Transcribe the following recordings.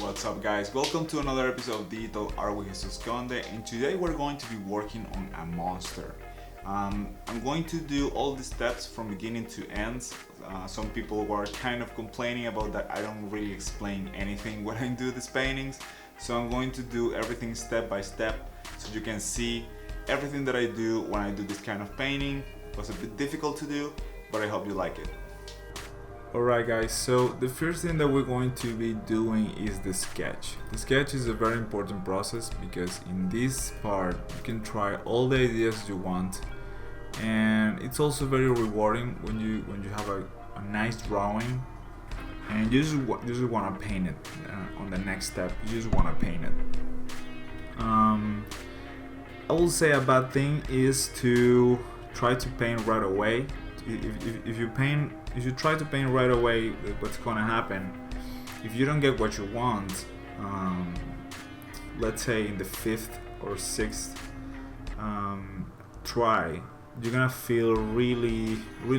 What's up, guys? Welcome to another episode of Digital Art with Conde, and today we're going to be working on a monster. I'm going to do all the steps from beginning to end. Some people were kind of complaining about that I don't really explain anything when I do these paintings, so I'm going to do everything step by step so you can see everything that I do when I do this kind of painting. It was a bit difficult to do, but I hope you like it. Alright guys, so the first thing that we're going to be doing is the sketch. The sketch is a very important process because in this part you can try all the ideas you want, and it's also very rewarding when you have a nice drawing and you just want to paint it on the next step. You just want to paint it. I will say a bad thing is to try to paint right away. If you try to paint right away, what's gonna happen if you don't get what you want? Let's say in the 5th or 6th try, you're gonna feel really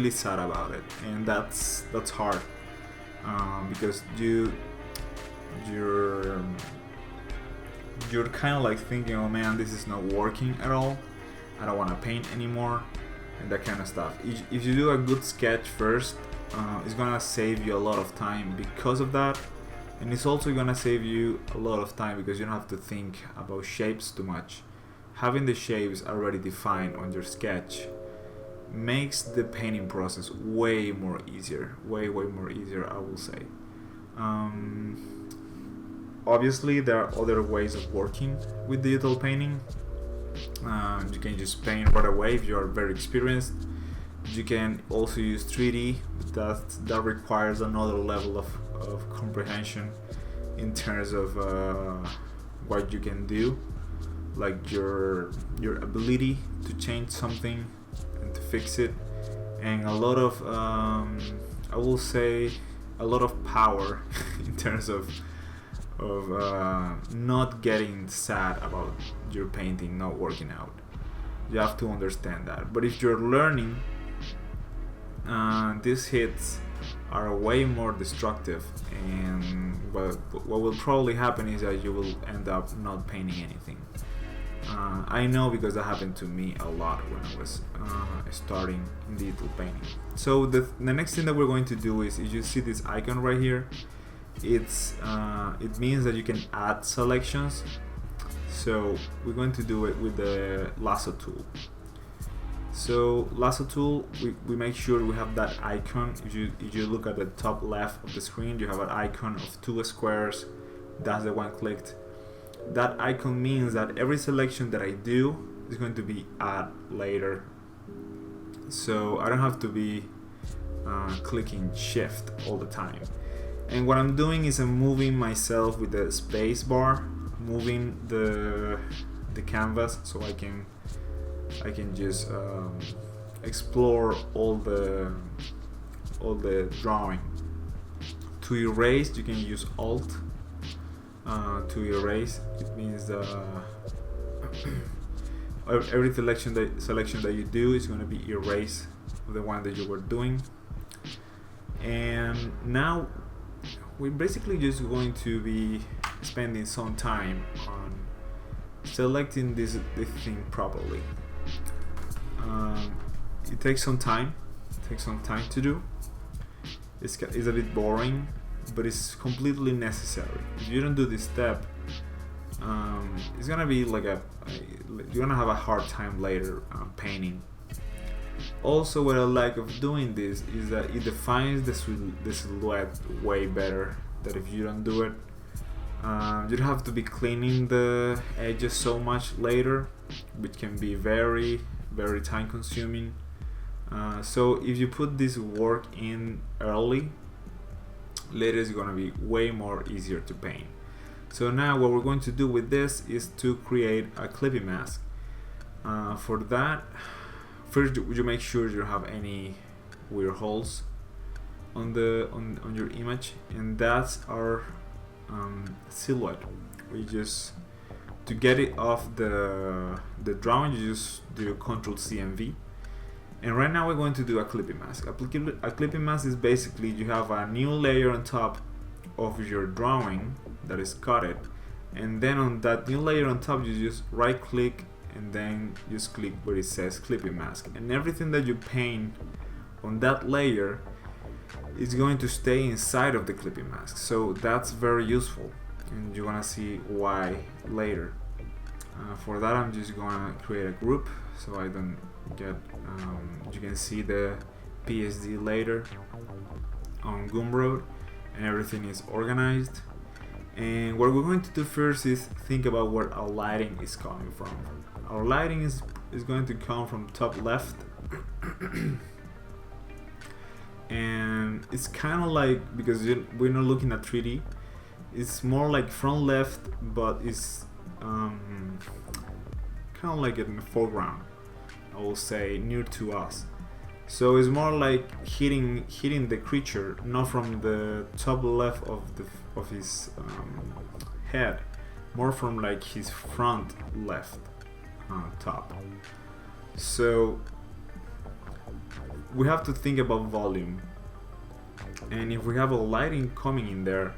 sad about it, and that's hard because you're kind of like thinking, oh man, this is not working at all. I don't want to paint anymore. And that kind of stuff. If you do a good sketch first, it's gonna save you a lot of time because of that, and it's also gonna save you a lot of time because you don't have to think about shapes too much. Having the shapes already defined on your sketch makes the painting process way more easier, way more easier, I will say. Obviously there are other ways of working with digital painting. You can just paint right away if you are very experienced. You can also use 3D. That requires another level of comprehension in terms of what you can do, like your ability to change something and to fix it, and a lot of I will say a lot of power in terms of not getting sad about your painting not working out. You have to understand that. But if you're learning, these hits are way more destructive, and what will probably happen is that you will end up not painting anything. I know because that happened to me a lot when I was starting in digital painting. So the next thing that we're going to do is you see this icon right here. It means that you can add selections. So we're going to do it with the lasso tool. So lasso tool, we make sure we have that icon. If you look at the top left of the screen, you have an icon of 2 squares. That's the one clicked. That icon means that every selection that I do is going to be add later. So I don't have to be clicking shift all the time. And what I'm doing is I'm moving myself with the space bar, moving the canvas so I can just explore all the drawing. To erase, you can use Alt to erase. It means every selection that you do is going to be erased of the one that you were doing. And now we're basically just going to be spending some time on selecting this thing properly. It takes some time. To do. It's a bit boring, but it's completely necessary. If you don't do this step, it's gonna be like you're gonna have a hard time later painting. Also, what I like of doing this is that it defines the silhouette way better than if you don't do it. You don't have to be cleaning the edges so much later, which can be very time consuming. So if you put this work in early, later it's gonna be way more easier to paint. So now what we're going to do with this is to create a clipping mask. For that, first you make sure you don't have any weird holes on your image, and that's our silhouette. We just, to get it off the drawing, you just do Ctrl+C and V. And right now we're going to do a clipping mask. A clipping mask is basically you have a new layer on top of your drawing that is cut it, and then on that new layer on top you just right click and then just click where it says clipping mask, and everything that you paint on that layer is going to stay inside of the clipping mask. So that's very useful, and you're gonna see why later. For that I'm just gonna create a group so I don't get you can see the PSD later on Gumroad, and everything is organized. And what we're going to do first is think about where our lighting is coming from. Our lighting is going to come from top left and it's kind of like, because we're not looking at 3D, it's more like front left, but it's kind of like in the foreground, I will say, near to us. So it's more like hitting the creature, not from the top left of his head, more from like his front left top. So we have to think about volume, and if we have a lighting coming in there,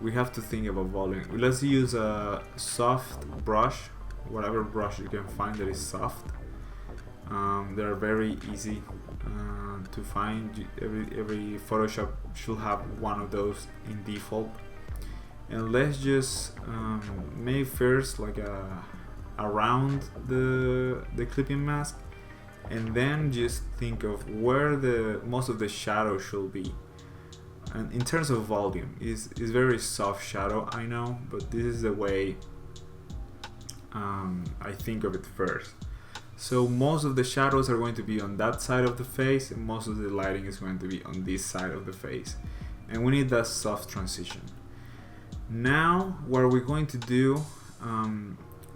we have to think about volume. Let's use a soft brush, whatever brush you can find that is soft. They're very easy to find. Every Photoshop should have one of those in default. And let's just make first like around the clipping mask, and then just think of where the most of the shadow should be. And in terms of volume, is very soft shadow, I know, but this is the way I think of it first. So most of the shadows are going to be on that side of the face, and most of the lighting is going to be on this side of the face, and we need that soft transition. Now what we're going to do,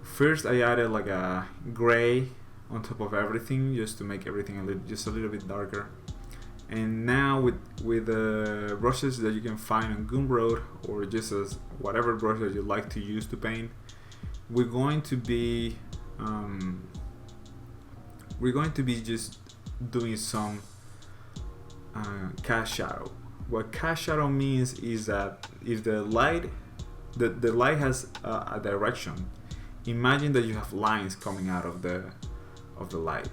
first I added like a gray on top of everything just to make everything just a little bit darker. And now with the brushes that you can find on Gumroad, or just as whatever brush that you like to use to paint, we're going to be just doing some cast shadow. What cast shadow means is that if the light has a direction, imagine that you have lines coming out of the light.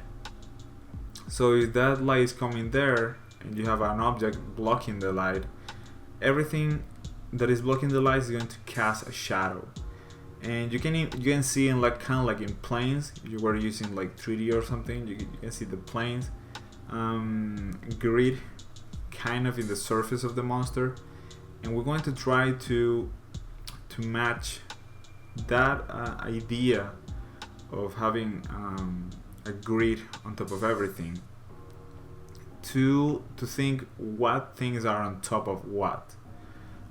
So if that light is coming there and you have an object blocking the light, everything that is blocking the light is going to cast a shadow. And you can see in like kind of like in planes, if you were using like 3D or something, you can see the planes grid kind of in the surface of the monster, and we're going to try to match that idea of having a grid on top of everything to think what things are on top of what.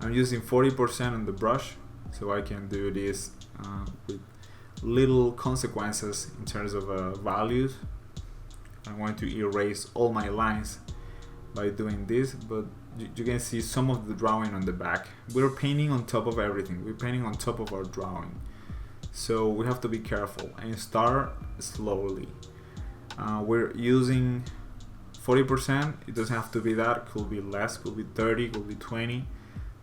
I'm using 40% on the brush, so I can do this with little consequences in terms of values. I'm going to erase all my lines by doing this, but you can see some of the drawing on the back. We're painting on top of everything. We're painting on top of our drawing, so we have to be careful and start slowly. We're using 40%. It doesn't have to be that. Could be less. Could be 30. Could be 20.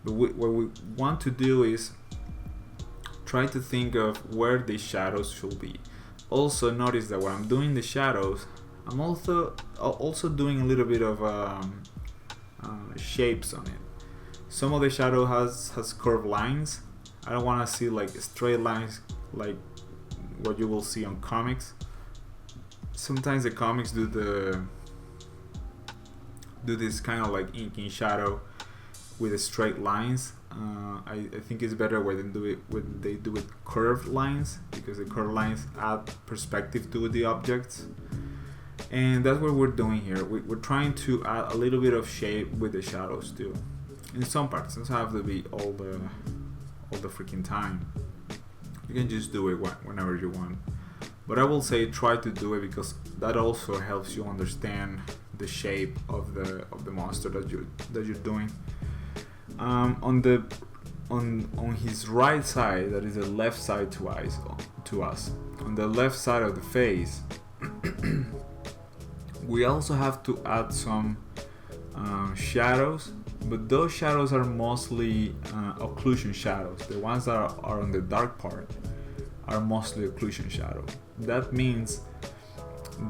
But what we want to do is try to think of where the shadows should be. Also notice that when I'm doing the shadows, I'm also doing a little bit of shapes on it. Some of the shadow has curved lines. I don't want to see like straight lines like what you will see on comics. Sometimes the comics do this kind of like inking shadow with the straight lines. I think it's better when they do it curved lines, because the curved lines add perspective to the objects, and that's what we're doing here. We're trying to add a little bit of shape with the shadows too. In some parts, it doesn't have to be all the freaking time. You can just do it whenever you want. But I will say try to do it, because that also helps you understand the shape of the monster that you're doing. On his right side, that is the left side to us. On the left side of the face, we also have to add some shadows but those shadows are mostly occlusion shadows. The ones that are on the dark part are mostly occlusion shadow. That means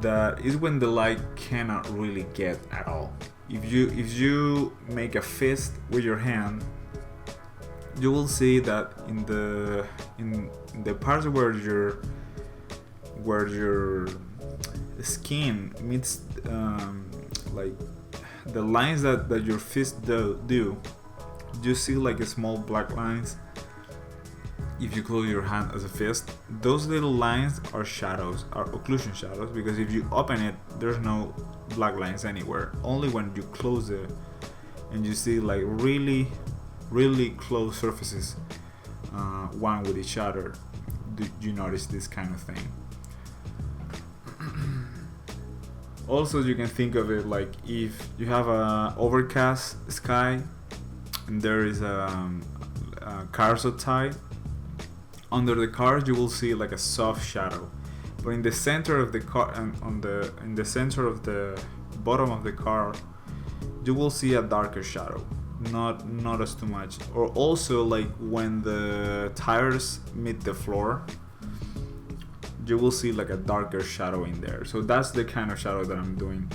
that is when the light cannot really get at all. If you make a fist with your hand, you will see that in the parts where your skin meets like the lines that your fist do, you see like a small black lines. If you close your hand as a fist, those little lines are shadows, are occlusion shadows, because if you open it, there's no black lines anywhere. Only when you close it and you see like really close surfaces, one with each other, do you notice this kind of thing. Also, you can think of it like if you have a overcast sky and there is cars outside. Under the cars, you will see like a soft shadow, but in the center of the car and in the center of the bottom of the car, you will see a darker shadow, not as too much. Or also like when the tires meet the floor, you will see like a darker shadow in there. So that's the kind of shadow that I'm doing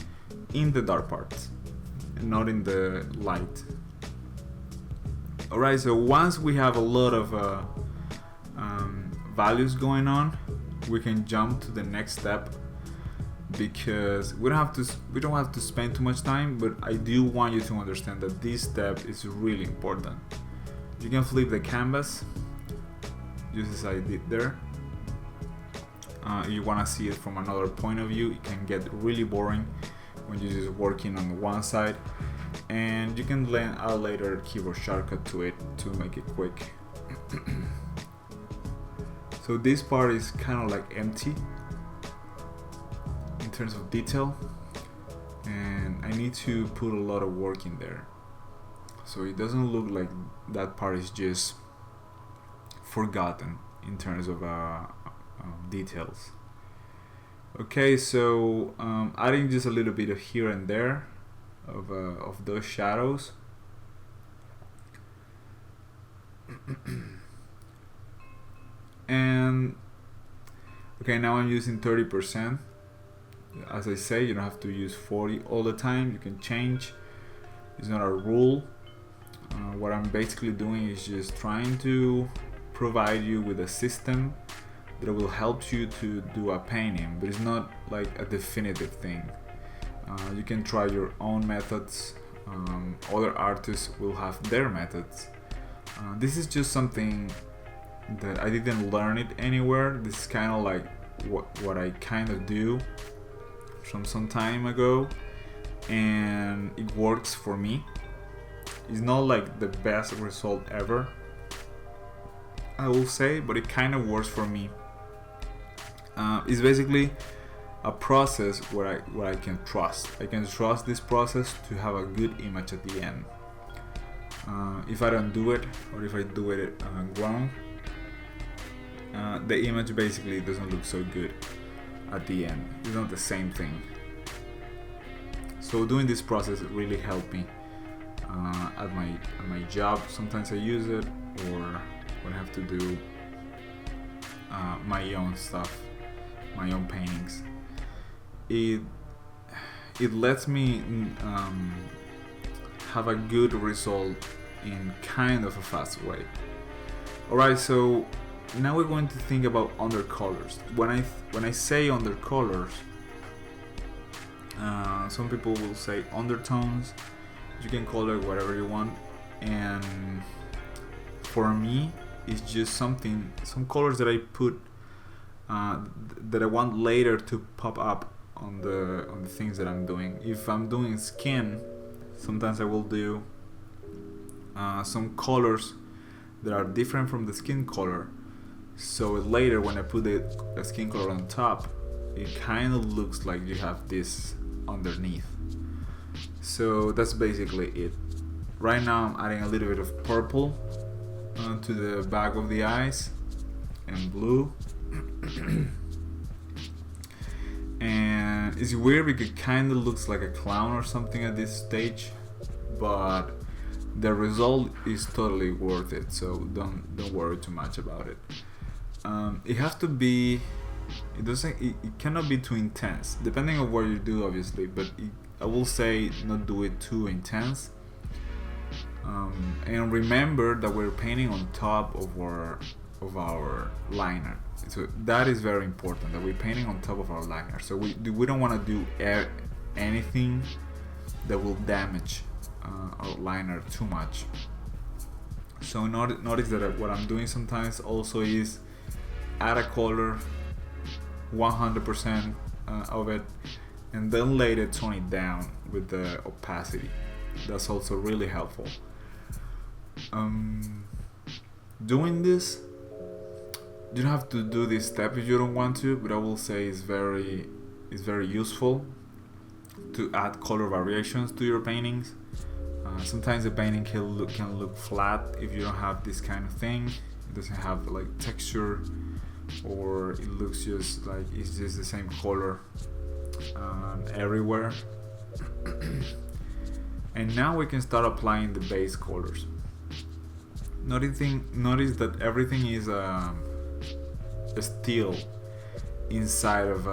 in the dark parts, and not in the light. Alright, so once we have a lot of values going on, we can jump to the next step, because we don't have to spend too much time, but I do want you to understand that this step is really important. You can flip the canvas just as I did there. If you want to see it from another point of view, it can get really boring when you're just working on one side, and you can add later keyboard shortcut to it to make it quick. So this part is kind of like empty in terms of detail, and I need to put a lot of work in there, so it doesn't look like that part is just forgotten in terms of details. Okay, so adding just a little bit of here and there of those shadows. And okay, now I'm using 30%. As I say, you don't have to use 40 all the time. You can change. It's not a rule. What I'm basically doing is just trying to provide you with a system that will help you to do a painting, but it's not like a definitive thing. You can try your own methods. Other artists will have their methods. This is just something that I didn't learn it anywhere. This is kind of like what I kind of do from some time ago, and it works for me. It's not like the best result ever, I will say, but it kind of works for me. It's basically a process where I can trust. I can trust this process to have a good image at the end. If I don't do it, or if I do it wrong, the image basically doesn't look so good at the end. It's not the same thing. So doing this process really helped me at my job. Sometimes I use it, or when I have to do my own stuff, my own paintings. It lets me have a good result in kind of a fast way. Alright, so now we're going to think about undercolors. When I say undercolors, some people will say undertones. You can call it whatever you want, and for me, it's just some colors that I put that I want later to pop up on the things that I'm doing. If I'm doing skin, sometimes I will do some colors that are different from the skin color, so later when I put the skin color on top, it kind of looks like you have this underneath. So that's basically it. Right now I'm adding a little bit of purple to the back of the eyes, and blue. And it's weird because it kind of looks like a clown or something at this stage, but the result is totally worth it. So don't worry too much about it. It has to be. It cannot be too intense, depending on what you do, obviously. But I will say not do it too intense. And remember that we're painting on top of our liner. So that is very important, that we're painting on top of our liner. So we don't want to do anything that will damage our liner too much. So notice that what I'm doing sometimes also is add a color 100% of it, and then later tone it down with the opacity. That's also really helpful. Doing this, you don't have to do this step if you don't want to, but I will say it's very useful to add color variations to your paintings. Sometimes the painting can look flat if you don't have this kind of thing. It doesn't have like texture, or it looks just like it's just the same color everywhere. And now we can start applying the base colors. Notice that everything is still inside of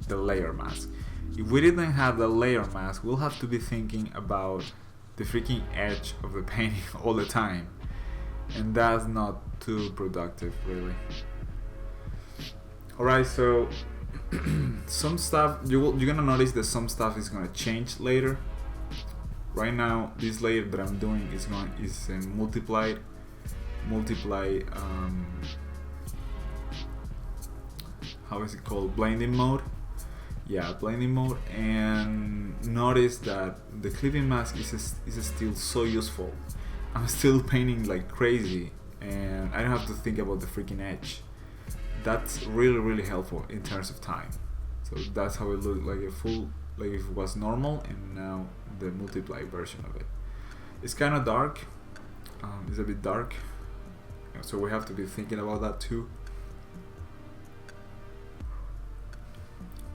the layer mask. If we didn't have the layer mask, we'll have to be thinking about the freaking edge of the painting all the time, and that's not too productive, really. Alright, so some stuff you're gonna notice that some stuff is gonna change later. Right now, this layer that I'm doing is multiply how is it called, blending mode. Yeah, blending mode. And notice that the clipping mask is still so useful. I'm still painting like crazy, and I don't have to think about the freaking edge. That's really helpful in terms of time. So that's how it looked, like if it was normal, and now the multiply version of it. It's kind of dark. It's a bit dark, so we have to be thinking about that too.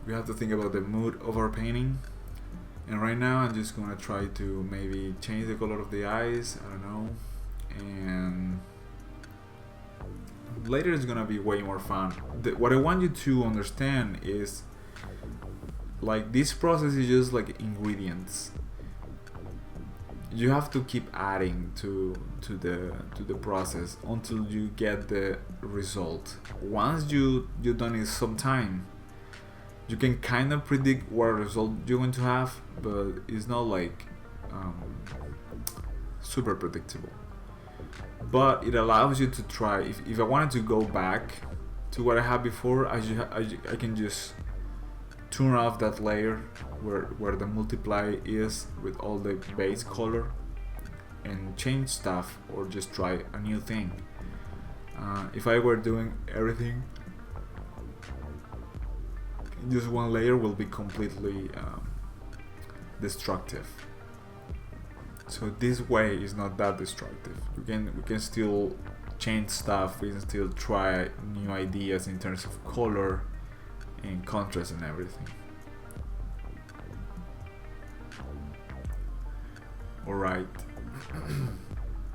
We have to think about the mood of our painting. And right now I'm just gonna try to maybe change the color of the eyes, I don't know, and later it's gonna be way more fun. What I want you to understand is, like, this process is just like ingredients. You have to keep adding to the process until you get the result. Once you've done it some time, you can kind of predict what result you're going to have, but it's not like super predictable. But it allows you to try. If I wanted to go back to what I had before, I can just turn off that layer where the multiply is with all the base color and change stuff, or just try a new thing. If I were doing everything, just one layer will be completely destructive. So this way is not that destructive. We can still change stuff. We can still try new ideas in terms of color and contrast and everything. Alright.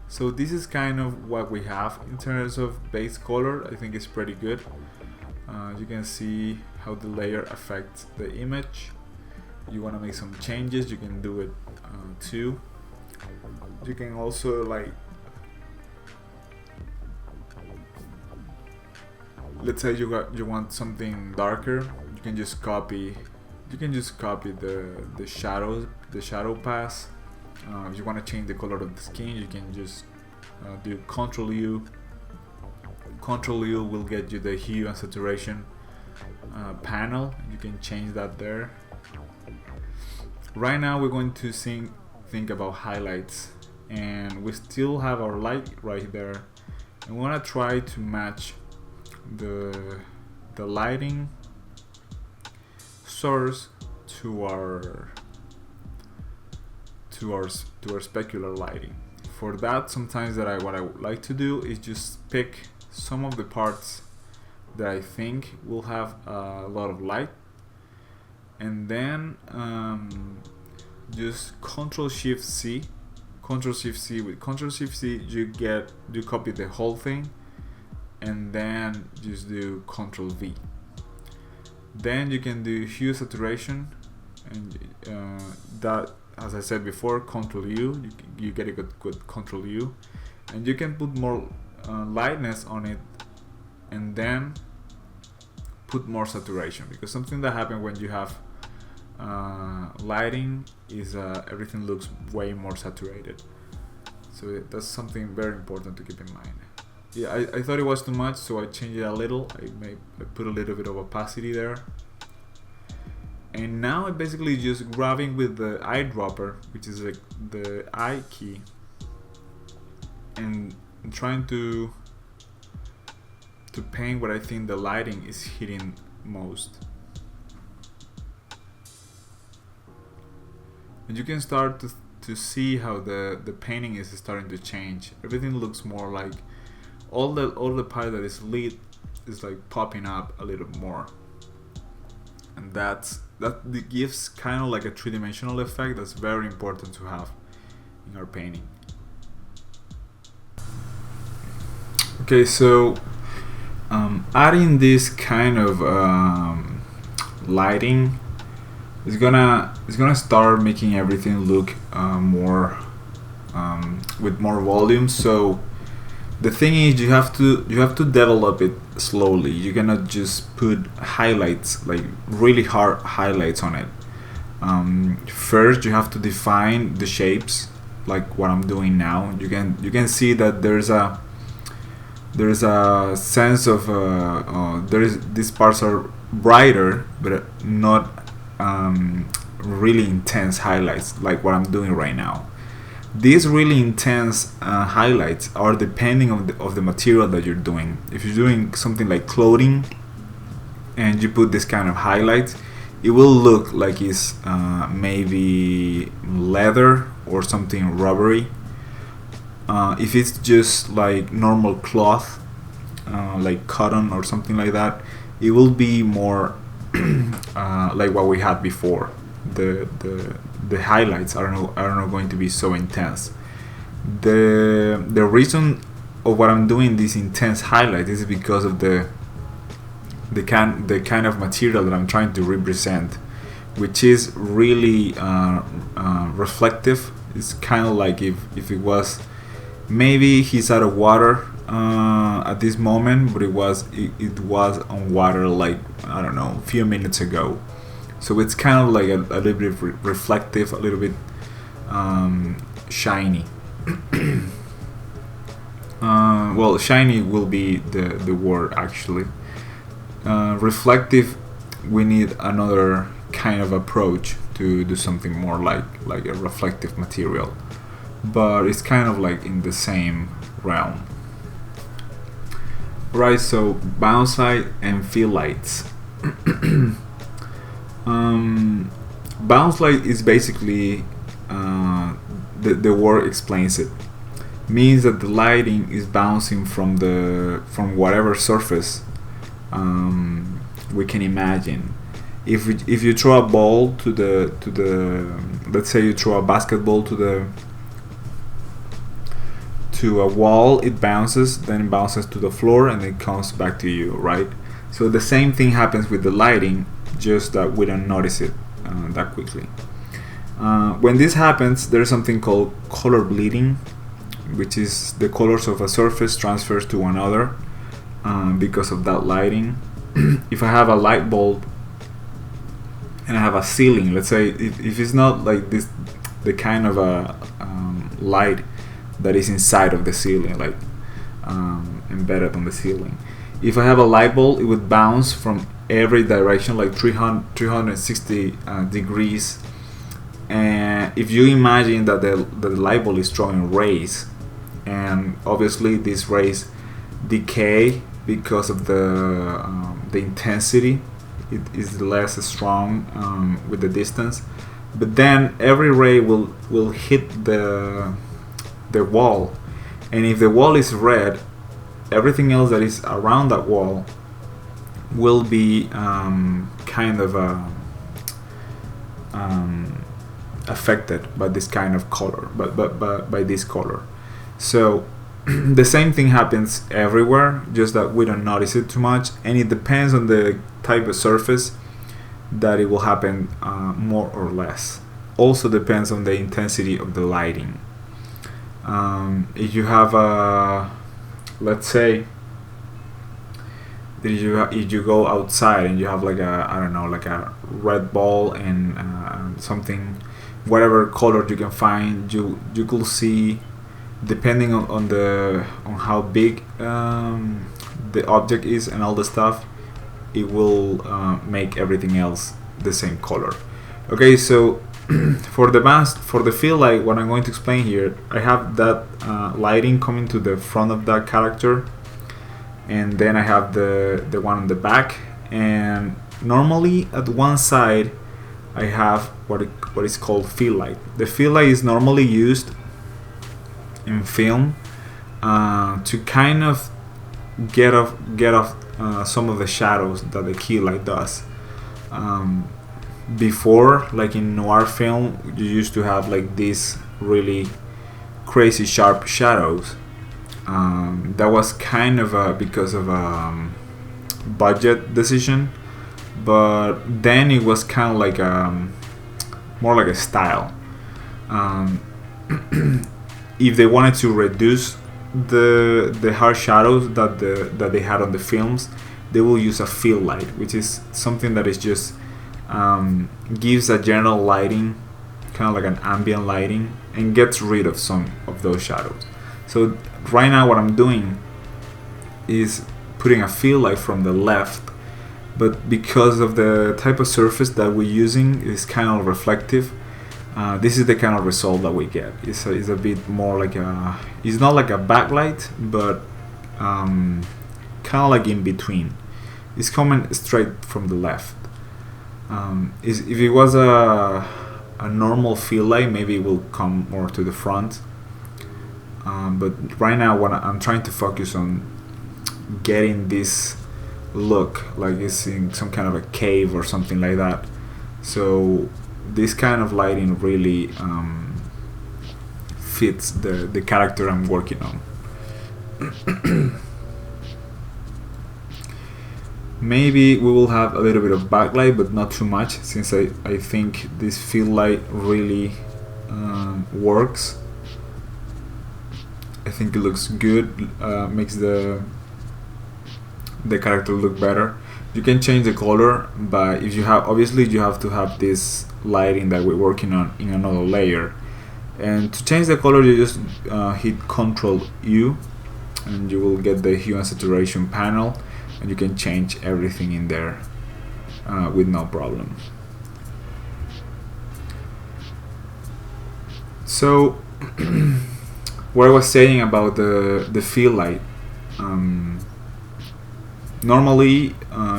So this is kind of what we have in terms of base color. I think it's pretty good. You can see how the layer affects the image. You want to make some changes, you can do it too. You can also, like, let's say you want something darker, you can just copy the shadow pass. If you want to change the color of the skin, you can just do Ctrl U. Ctrl U will get you the hue and saturation panel. You can change that there. Right now we're going to think about highlights, and we still have our light right there, and we want to try to match the lighting source to our specular lighting. For that, sometimes what I would like to do is just pick some of the parts that I think will have a lot of light, and then just Ctrl Shift C Ctrl-Shift-C. With Ctrl-Shift-C, you copy the whole thing, and then just do Ctrl-V. Then you can do hue saturation, and that, as I said before, Ctrl-U. You get it with Ctrl-U, and you can put more lightness on it, and then put more saturation, because something that happens when you have lighting is everything looks way more saturated. So that's something very important to keep in mind. Yeah, I thought it was too much, so I changed it a little. I put a little bit of opacity there. And now I'm basically just grabbing with the eyedropper, which is like the eye key, and trying to paint what I think the lighting is hitting most. And you can start to see how the painting is starting to change. Everything looks more like all the part that is lit is like popping up a little more, and that gives kind of like a three-dimensional effect that's very important to have in our painting. Okay, so adding this kind of lighting is gonna start making everything look more with more volume. So the thing is, you have to develop it slowly. You cannot just put highlights, like really hard highlights on it. First, you have to define the shapes, like what I'm doing now. You can see that there's a sense of these parts are brighter, but not really intense highlights like what I'm doing right now. These really intense highlights are depending of the material that you're doing. If you're doing something like clothing and you put this kind of highlights, it will look like it's maybe leather or something rubbery. If it's just like normal cloth, like cotton or something like that, it will be more like what we had before. The highlights are not going to be so intense. The reason of what I'm doing this intense highlight is because of the kind of material that I'm trying to represent, which is really reflective. It's kind of like if it was, maybe he's out of water at this moment, but it was on water, like, I don't know, a few minutes ago. So it's kind of like a little bit reflective, a little bit shiny. Well, shiny will be the word actually. Reflective, we need another kind of approach to do something more like a reflective material, but it's kind of like in the same realm. Right, so bounce light and fill lights. Bounce light is basically the word explains it. Means that the lighting is bouncing from whatever surface we can imagine. If you throw a ball to the let's say you throw a basketball to a wall, it bounces, then it bounces to the floor, and it comes back to you, right? So the same thing happens with the lighting, just that we don't notice it that quickly. When this happens, there's something called color bleeding, which is the colors of a surface transfers to another because of that lighting. If I have a light bulb and I have a ceiling, let's say if it's not like this, the kind of a light that is inside of the ceiling, like embedded on the ceiling. If I have a light bulb, it would bounce from every direction, like 360 degrees. And if you imagine that the light bulb is throwing rays, and obviously these rays decay because of the intensity, it is less strong with the distance. But then every ray will hit the wall, and if the wall is red, everything else that is around that wall will be kind of affected by this kind of color, by this color. So the same thing happens everywhere, just that we don't notice it too much, and it depends on the type of surface that it will happen more or less. Also depends on the intensity of the lighting. If you have a, let's say, if you go outside and you have like a, I don't know, like a red ball and something, whatever color you can find, you could see, depending on how big the object is and all the stuff, it will make everything else the same color. Okay, so for the fill light, what I'm going to explain here, I have that lighting coming to the front of that character, and then I have the one on the back, and normally at one side I have what is called fill light. The fill light is normally used in film to kind of get off some of the shadows that the key light does. Before, like in noir film, you used to have like these really crazy sharp shadows. That was kind of because of a budget decision, but then it was kind of like more like a style. If they wanted to reduce the hard shadows that they had on the films, they will use a fill light, which is something that is just gives a general lighting, kind of like an ambient lighting, and gets rid of some of those shadows. So right now what I'm doing is putting a fill light from the left, but because of the type of surface that we're using is kind of reflective, this is the kind of result that we get. It's a bit more like it's not like a backlight, but kind of like in between. It's coming straight from the left. If it was a normal fill light, maybe it will come more to the front. But right now, what I'm trying to focus on getting this look like it's in some kind of a cave or something like that. So this kind of lighting really fits the character I'm working on. Maybe we will have a little bit of backlight, but not too much, since I think this fill light really works. I think it looks good, makes the character look better. You can change the color, but if you have, obviously you have to have this lighting that we're working on in another layer. And to change the color, you just hit Ctrl U, and you will get the hue and saturation panel, and you can change everything in there with no problem. So what I was saying about the fill light, normally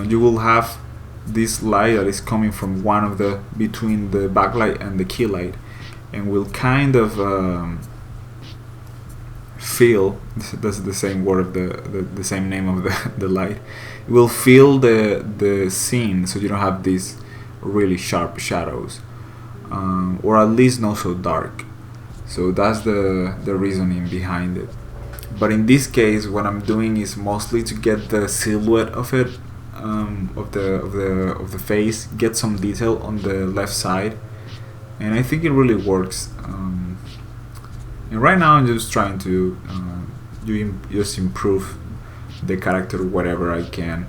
you will have this light that is coming from one of the between the backlight and the key light, and will kind of fill, that's the same word of the same name of the light, it will fill the scene, so you don't have these really sharp shadows, or at least not so dark. So that's the reasoning behind it. But in this case, what I'm doing is mostly to get the silhouette of it, of the face, get some detail on the left side, and I think it really works. And right now I'm just trying to just improve the character whatever I can.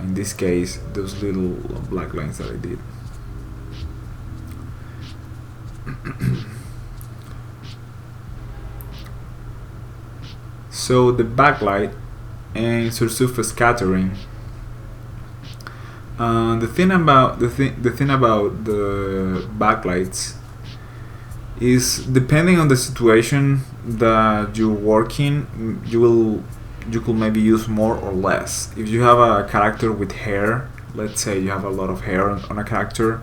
In this case, those little black lines that I did. So the backlight and surface scattering. The thing about the backlights is, depending on the situation that you're working, you could maybe use more or less. If you have a character with hair, let's say you have a lot of hair on a character,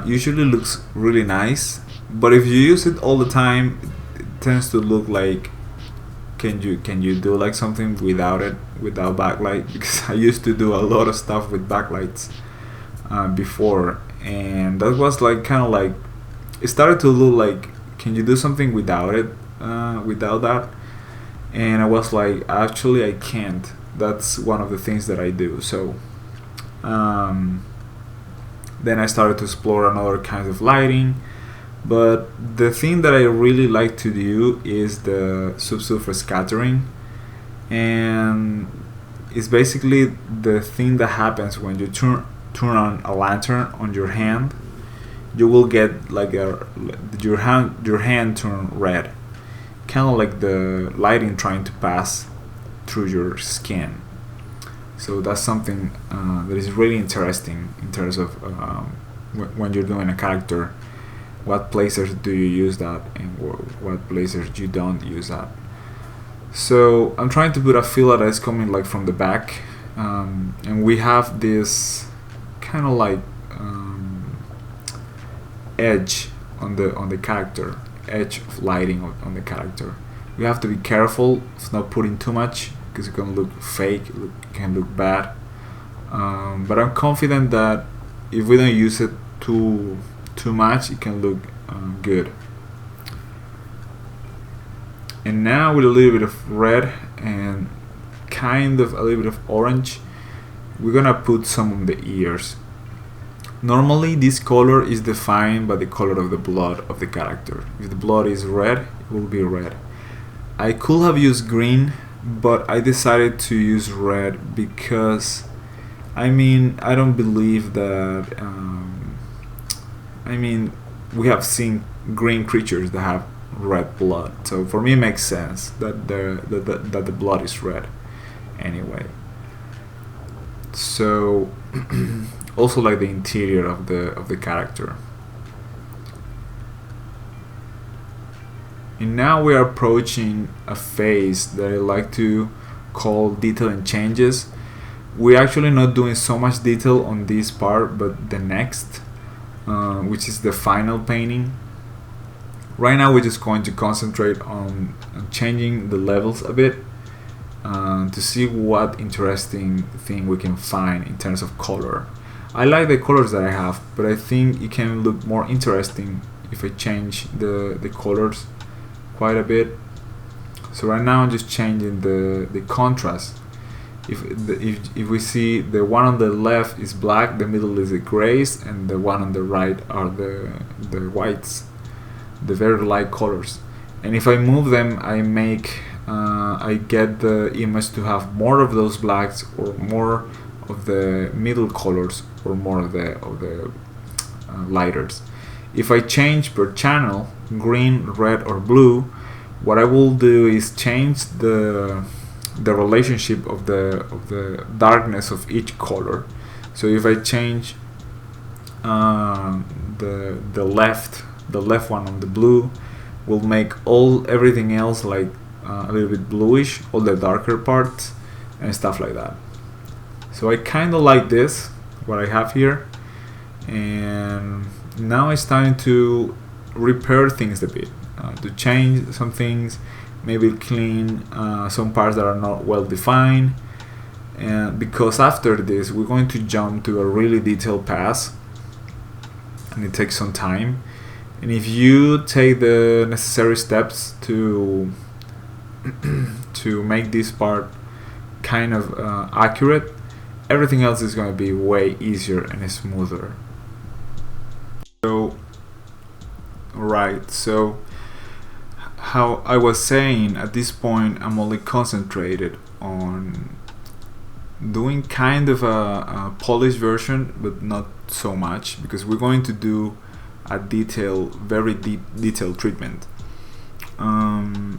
usually looks really nice. But if you use it all the time, it tends to look like, can you do like something without backlight? Because I used to do a lot of stuff with backlights before, and that was like kind of like it started to look like, can you do something without it, without that? And I was like, actually I can't. That's one of the things that I do. So then I started to explore another kinds of lighting, but the thing that I really like to do is the subsurface scattering, and it's basically the thing that happens when you turn on a lantern on your hand. You will get like your hand turn red, kind of like the lighting trying to pass through your skin. So that's something that is really interesting in terms of when you're doing a character. What places do you use that, and what places you don't use that? So I'm trying to put a filler that is coming like from the back, and we have this kind of like edge on the character, edge of lighting on the character. You have to be careful of not putting too much, because it can look fake, can look bad. But I'm confident that if we don't use it too much, it can look good. And now with a little bit of red and kind of a little bit of orange, we're gonna put some on the ears. Normally this color is defined by the color of the blood of the character. If the blood is red, it will be red. I could have used green, but I decided to use red because I don't believe that we have seen green creatures that have red blood, so for me it makes sense that the blood is red anyway. So also like the interior of the character. And now we are approaching a phase that I like to call detail and changes. We're actually not doing so much detail on this part, but the next, which is the final painting. Right now we're just going to concentrate on changing the levels a bit, to see what interesting thing we can find in terms of color. I like the colors that I have, but I think it can look more interesting if I change the colors quite a bit. So right now I'm just changing the contrast. If we see the one on the left is black, the middle is the grays, and the one on the right are the whites, the very light colors. And if I move them, I get the image to have more of those blacks, or more of the middle colors, or more of the lighters. If I change per channel, green, red, or blue, what I will do is change the relationship of the darkness of each color. So if I change the left one on the blue, will make everything else like a little bit bluish, all the darker parts and stuff like that. So I kind of like this, what I have here, and now it's time to repair things a bit, to change some things, maybe clean some parts that are not well defined, and because after this we're going to jump to a really detailed pass, and it takes some time. And if you take the necessary steps to make this part kind of accurate, everything else is going to be way easier and smoother. So right, so how I was saying, at this point I'm only concentrated on doing kind of a polished version, but not so much, because we're going to do a very deep detailed treatment. I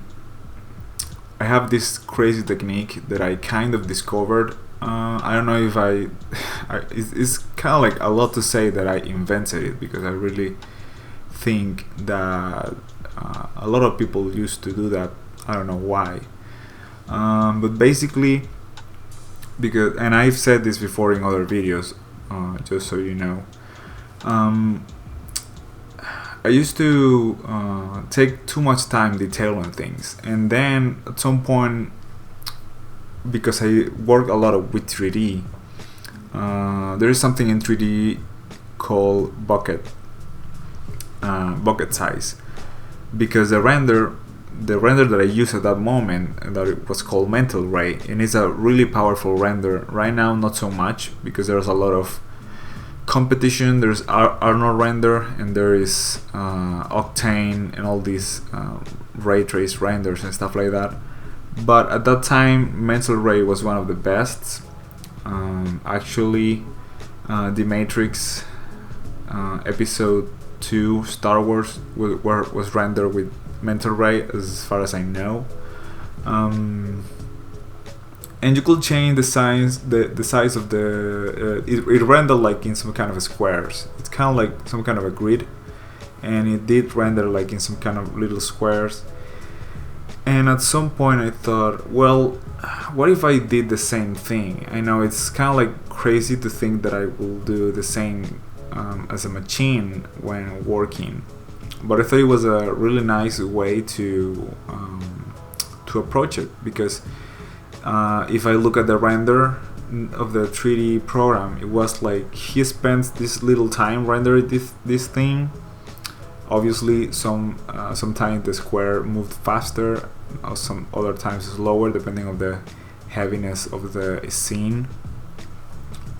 have this crazy technique that I kind of discovered. I don't know if it's kind of like a lot to say that I invented it, because I really think that a lot of people used to do that. I don't know why, but basically, because, and I've said this before in other videos, just so you know, I used to take too much time detailing things, and then at some point, because I work a lot with 3D, there is something in 3D called bucket, bucket size, because the render that I used at that moment, that it was called Mental Ray, and it's a really powerful render. Right now not so much, because there's a lot of competition. There's Arnold render, and there is Octane and all these ray trace renders and stuff like that. But at that time, Mental Ray was one of the best. Actually, The Matrix Episode 2 Star Wars was rendered with Mental Ray, as far as I know. And you could change the size of the it rendered like in some kind of squares. It's kind of like some kind of a grid, and it did render like in some kind of little squares. And at some point I thought, well, what if I did the same thing? I know it's kind of like crazy to think that I will do the same as a machine when working, but I thought it was a really nice way to approach it, because if I look at the render of the 3D program, it was like he spent this little time rendering this thing. Obviously, sometimes the square moved faster, or some other times slower, depending on the heaviness of the scene.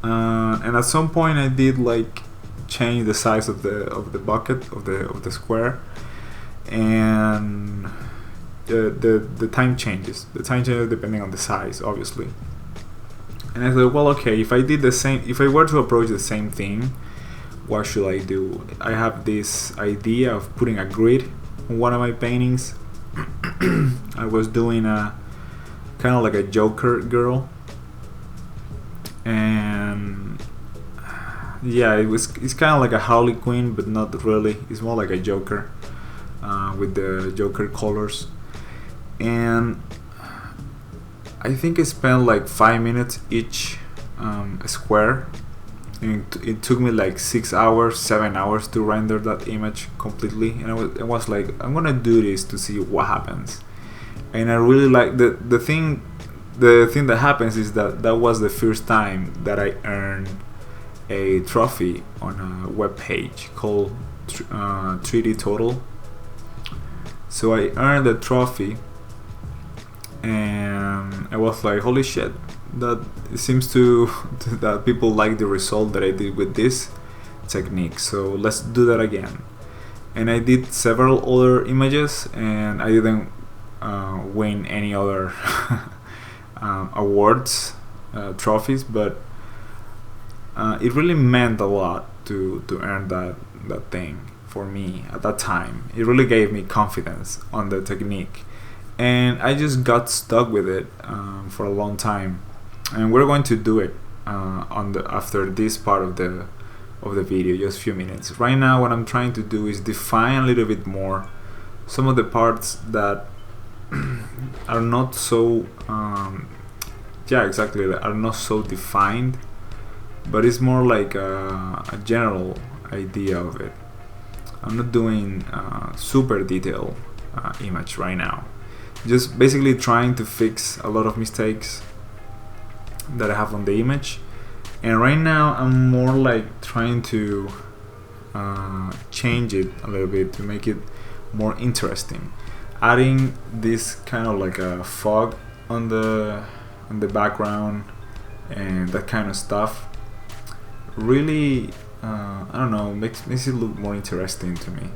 And at some point, I did like change the size of the bucket of the square, and the time changes. The time changes depending on the size, obviously. And I thought, well, okay, if I were to approach the same thing, what should I do? I have this idea of putting a grid on one of my paintings. I was doing a kind of like a Joker girl, and yeah, it's kind of like a Harley Quinn, but not really. It's more like a Joker with the Joker colors. And I think I spent like 5 minutes each square, and it took me like 6 hours, 7 hours to render that image completely. And I was like, I'm gonna do this to see what happens. And I really like the thing that happens is that was the first time that I earned a trophy on a web page called 3D Total. So I earned the trophy, and I was like, holy shit, that it seems to that people like the result that I did with this technique, so let's do that again. And I did several other images, and I didn't win any other awards, trophies, but it really meant a lot to earn that thing for me at that time. It really gave me confidence on the technique, and I just got stuck with it for a long time. And we're going to do it after this part of the video, just a few minutes. Right now, what I'm trying to do is define a little bit more some of the parts that are not so are not so defined, but it's more like a general idea of it. I'm not doing super detailed image right now, just basically trying to fix a lot of mistakes that I have on the image. And right now I'm more like trying to change it a little bit to make it more interesting, adding this kind of like a fog on the background and that kind of stuff. Really I don't know, makes it look more interesting to me.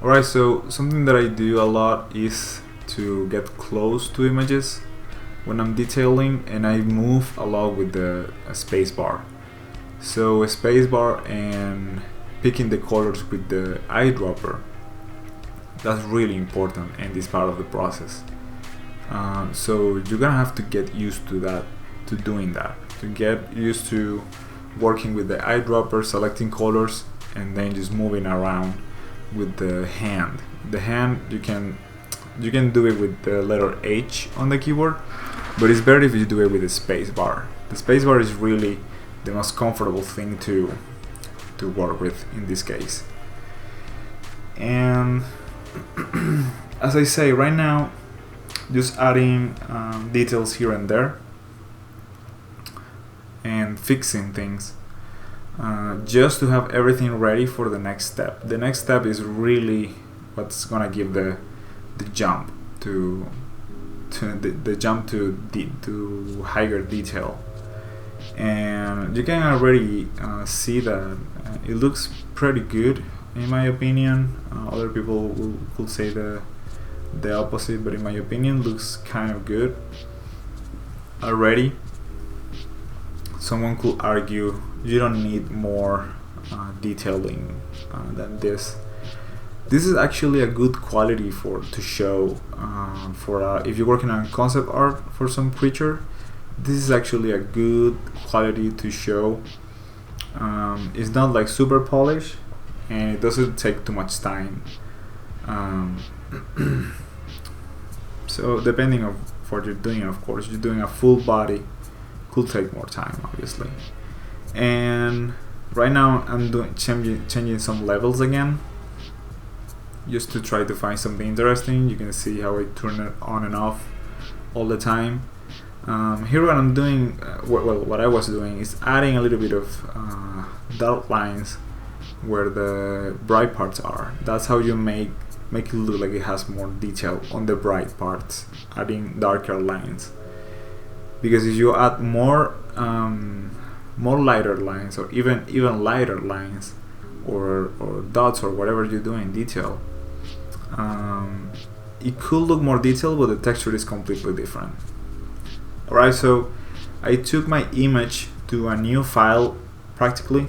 Alright, so something that I do a lot is to get close to images when I'm detailing, and I move a lot with the spacebar. So a spacebar and picking the colors with the eyedropper, that's really important in this part of the process. So you're gonna have to get used to that, to doing that, to get used to working with the eyedropper, selecting colors, and then just moving around with the hand. The hand, you can do it with the letter H on the keyboard, but it's better if you do it with the space bar. The space bar is really the most comfortable thing to work with in this case. And as I say, right now, just adding details here and there and fixing things. just to have everything ready for the next step. The next step is really what's gonna give the jump to the jump to higher detail. And you can already see that it looks pretty good in my opinion. Other people could say the opposite, but in my opinion looks kind of good already. Someone could argue you don't need more detailing than this. This is actually a good quality to show for if you're working on concept art for some creature. This is actually a good quality to show. It's not like super polished, and it doesn't take too much time. So depending on what you're doing, of course, you're doing a full body, could take more time, obviously. And right now I'm changing some levels again, just to try to find something interesting. You can see how I turn it on and off all the time. Here what I'm doing, what I was doing is adding a little bit of dark lines where the bright parts are. That's how you make it look like it has more detail on the bright parts, adding darker lines. Because if you add more lighter lines, or even lighter lines, or dots, or whatever you do in detail, it could look more detailed, but the texture is completely different. Alright, so I took my image to a new file practically,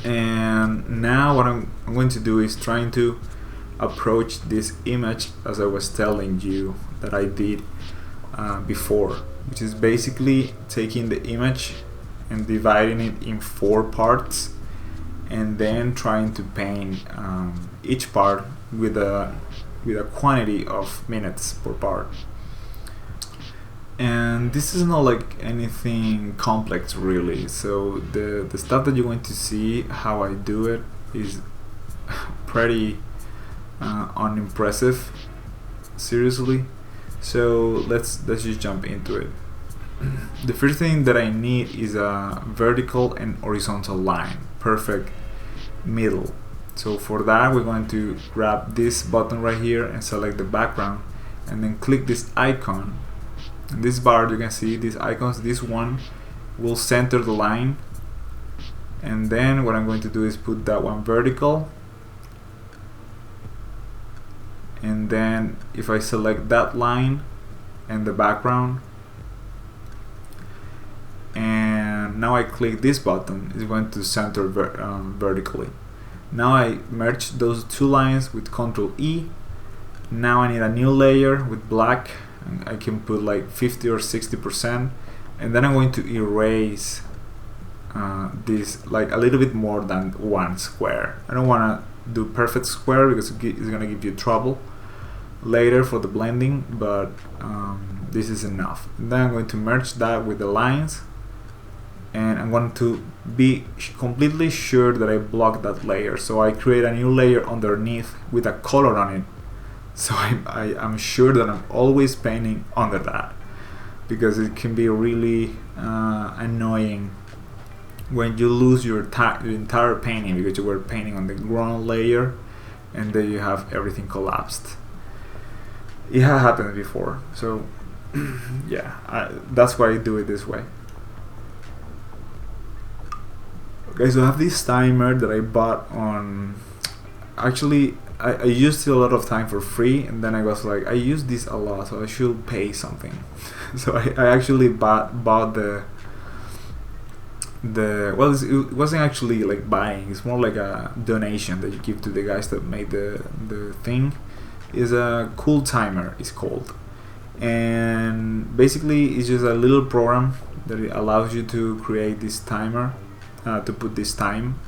and now what I'm going to do is trying to approach this image as I was telling you that I did before, which is basically taking the image and dividing it in 4 parts, and then trying to paint each part with a quantity of minutes per part. And this is not like anything complex really, so the stuff that you're going to see how I do it is pretty unimpressive, seriously. So let's just jump into it. The first thing that I need is a vertical and horizontal line, perfect middle. So for that we're going to grab this button right here and select the background, and then click this icon. In this bar you can see these icons. This one will center the line, and then what I'm going to do is put that one vertical, and then if I select that line and the background, and now I click this button, it's going to center vertically. Now I merge those 2 lines with Ctrl E. Now I need a new layer with black, and I can put like 50 or 60%, and then I'm going to erase this like a little bit more than 1 square. I don't want to do perfect square because it's gonna give you trouble later for the blending, but this is enough. And then I'm going to merge that with the lines, and I'm going to be completely sure that I block that layer. So I create a new layer underneath with a color on it, so I'm sure that I'm always painting under that, because it can be really annoying when you lose your entire painting because you were painting on the ground layer and then you have everything collapsed. It has happened before, so yeah, that's why I do it this way. Okay, so I have this timer that I bought on, actually I used it a lot of time for free, and then I was like, I use this a lot, so I should pay something. So I actually bought the well, it wasn't actually like buying, it's more like a donation that you give to the guys that made the thing. Is a cool timer, it's called, and basically it's just a little program that it allows you to create this timer, to put this time,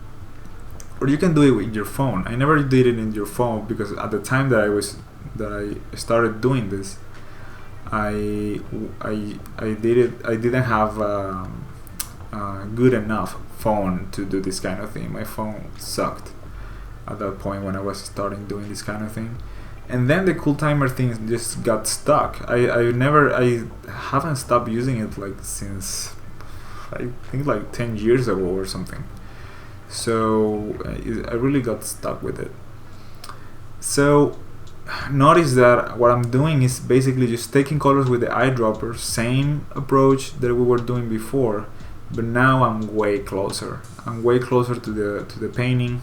or you can do it with your phone. I never did it in your phone because at the time that I started doing this, I didn't have a good enough phone to do this kind of thing. My phone sucked at that point when I was starting doing this kind of thing. And then the cool timer thing just got stuck. I haven't stopped using it like since I think like 10 years ago or something. So I really got stuck with it. So notice that what I'm doing is basically just taking colors with the eyedropper, same approach that we were doing before, but now I'm way closer. I'm way closer to the painting.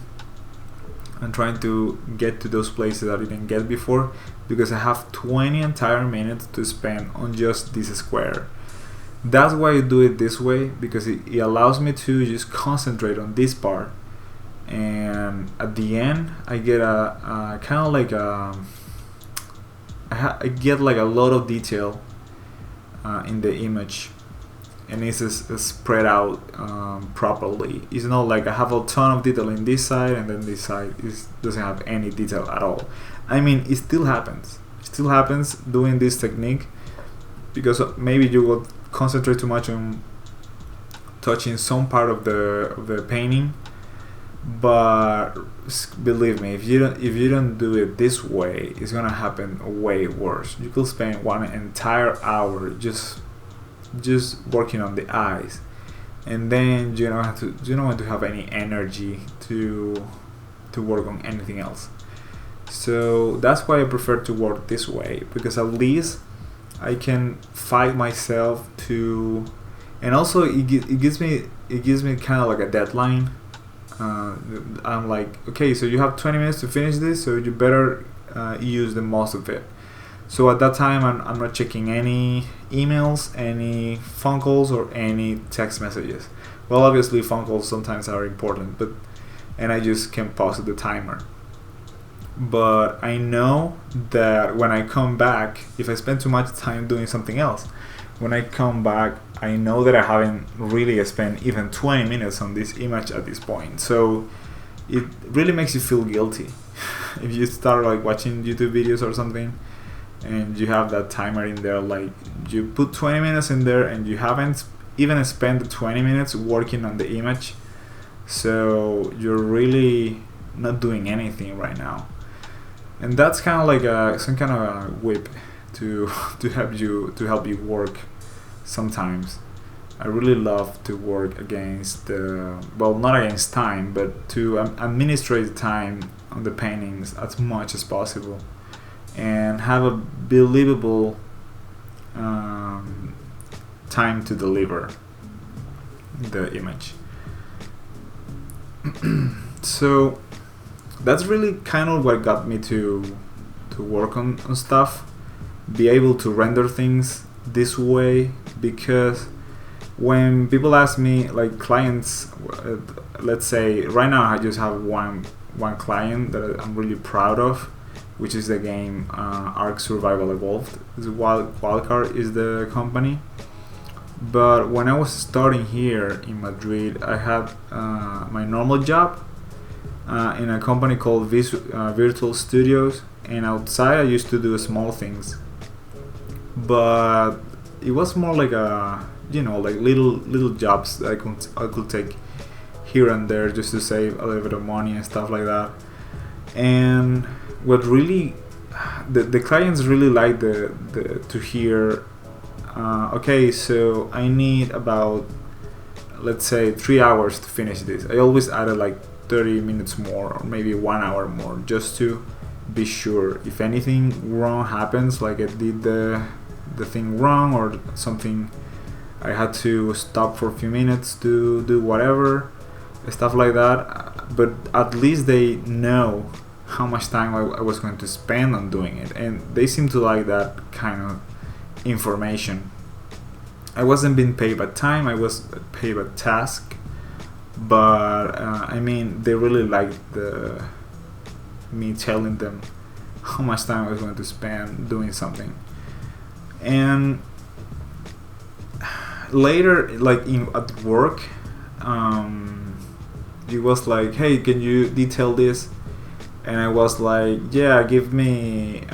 I'm trying to get to those places that I didn't get before, because I have 20 entire minutes to spend on just this square. That's why I do it this way, because it allows me to just concentrate on this part, and at the end I get a kind of like I get like a lot of detail in the image, and it's spread out properly. It's not like I have a ton of detail in this side and then this side doesn't have any detail at all. I mean, it still happens. It still happens doing this technique, because maybe you will concentrate too much on touching some part of the painting. But believe me, if you don't do it this way, it's gonna happen way worse. You could spend one entire hour just working on the eyes, and then you don't want to have any energy to work on anything else. So that's why I prefer to work this way, because at least I can fight myself to, and also it gives me kind of like a deadline. I'm like, okay, so you have 20 minutes to finish this, so you better use the most of it. So at that time, I'm not checking any emails, any phone calls, or any text messages. Well, obviously phone calls sometimes are important, and I just can pause the timer. But I know that when I come back, if I spend too much time doing something else, when I come back, I know that I haven't really spent even 20 minutes on this image at this point. So it really makes you feel guilty if you start like watching YouTube videos or something, and you have that timer in there, like you put 20 minutes in there and you haven't even spent the 20 minutes working on the image. So you're really not doing anything right now. And that's kind of like some kind of a whip to help you work. Sometimes I really love to work against not against time, but to administrate time on the paintings as much as possible, and have a believable time to deliver the image. So that's really kind of what got me to work on stuff, be able to render things this way, because when people ask me, like clients, let's say right now I just have one client that I'm really proud of, which is the game Ark Survival Evolved. Wildcard is the company. But when I was starting here in Madrid, I had my normal job in a company called Virtual Studios, and outside I used to do small things, but it was more like like little jobs that I could take here and there just to save a little bit of money and stuff like that. And what really the clients really like to hear, okay, so I need about, let's say, 3 hours to finish this. I always added like 30 minutes more, or maybe 1 hour more, just to be sure if anything wrong happens, like I did the thing wrong or something, I had to stop for a few minutes to do whatever, stuff like that. But at least they know how much time I was going to spend on doing it, and they seem to like that kind of information. I wasn't being paid by time, I was paid by task, but I mean, they really liked me telling them how much time I was going to spend doing something. And later, like at work, it was like, hey, can you detail this? And I was like, yeah, give me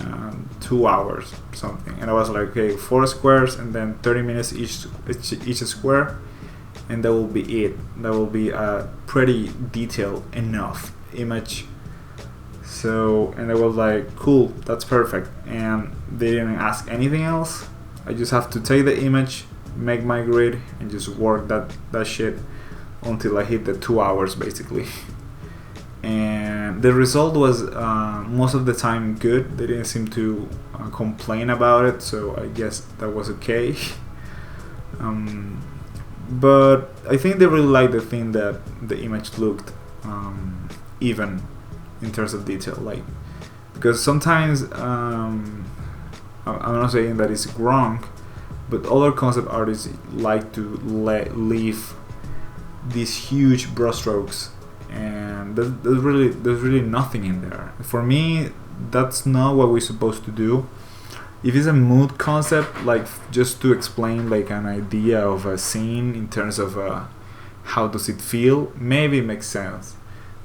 2 hours or something. And I was like, okay, 4 squares and then 30 minutes each square, and that will be it. That will be a pretty detailed enough image. So, and I was like, cool, that's perfect. And they didn't ask anything else. I just have to take the image, make my grid and just work that shit until I hit the 2 hours basically. And the result was most of the time good. They didn't seem to complain about it, so I guess that was okay. But I think they really liked the thing that the image looked even in terms of detail, like, because sometimes I'm not saying that it's wrong, but other concept artists like to leave these huge brushstrokes, and there's really nothing in there. For me, that's not what we're supposed to do. If it's a mood concept, like just to explain like an idea of a scene in terms of how does it feel, maybe it makes sense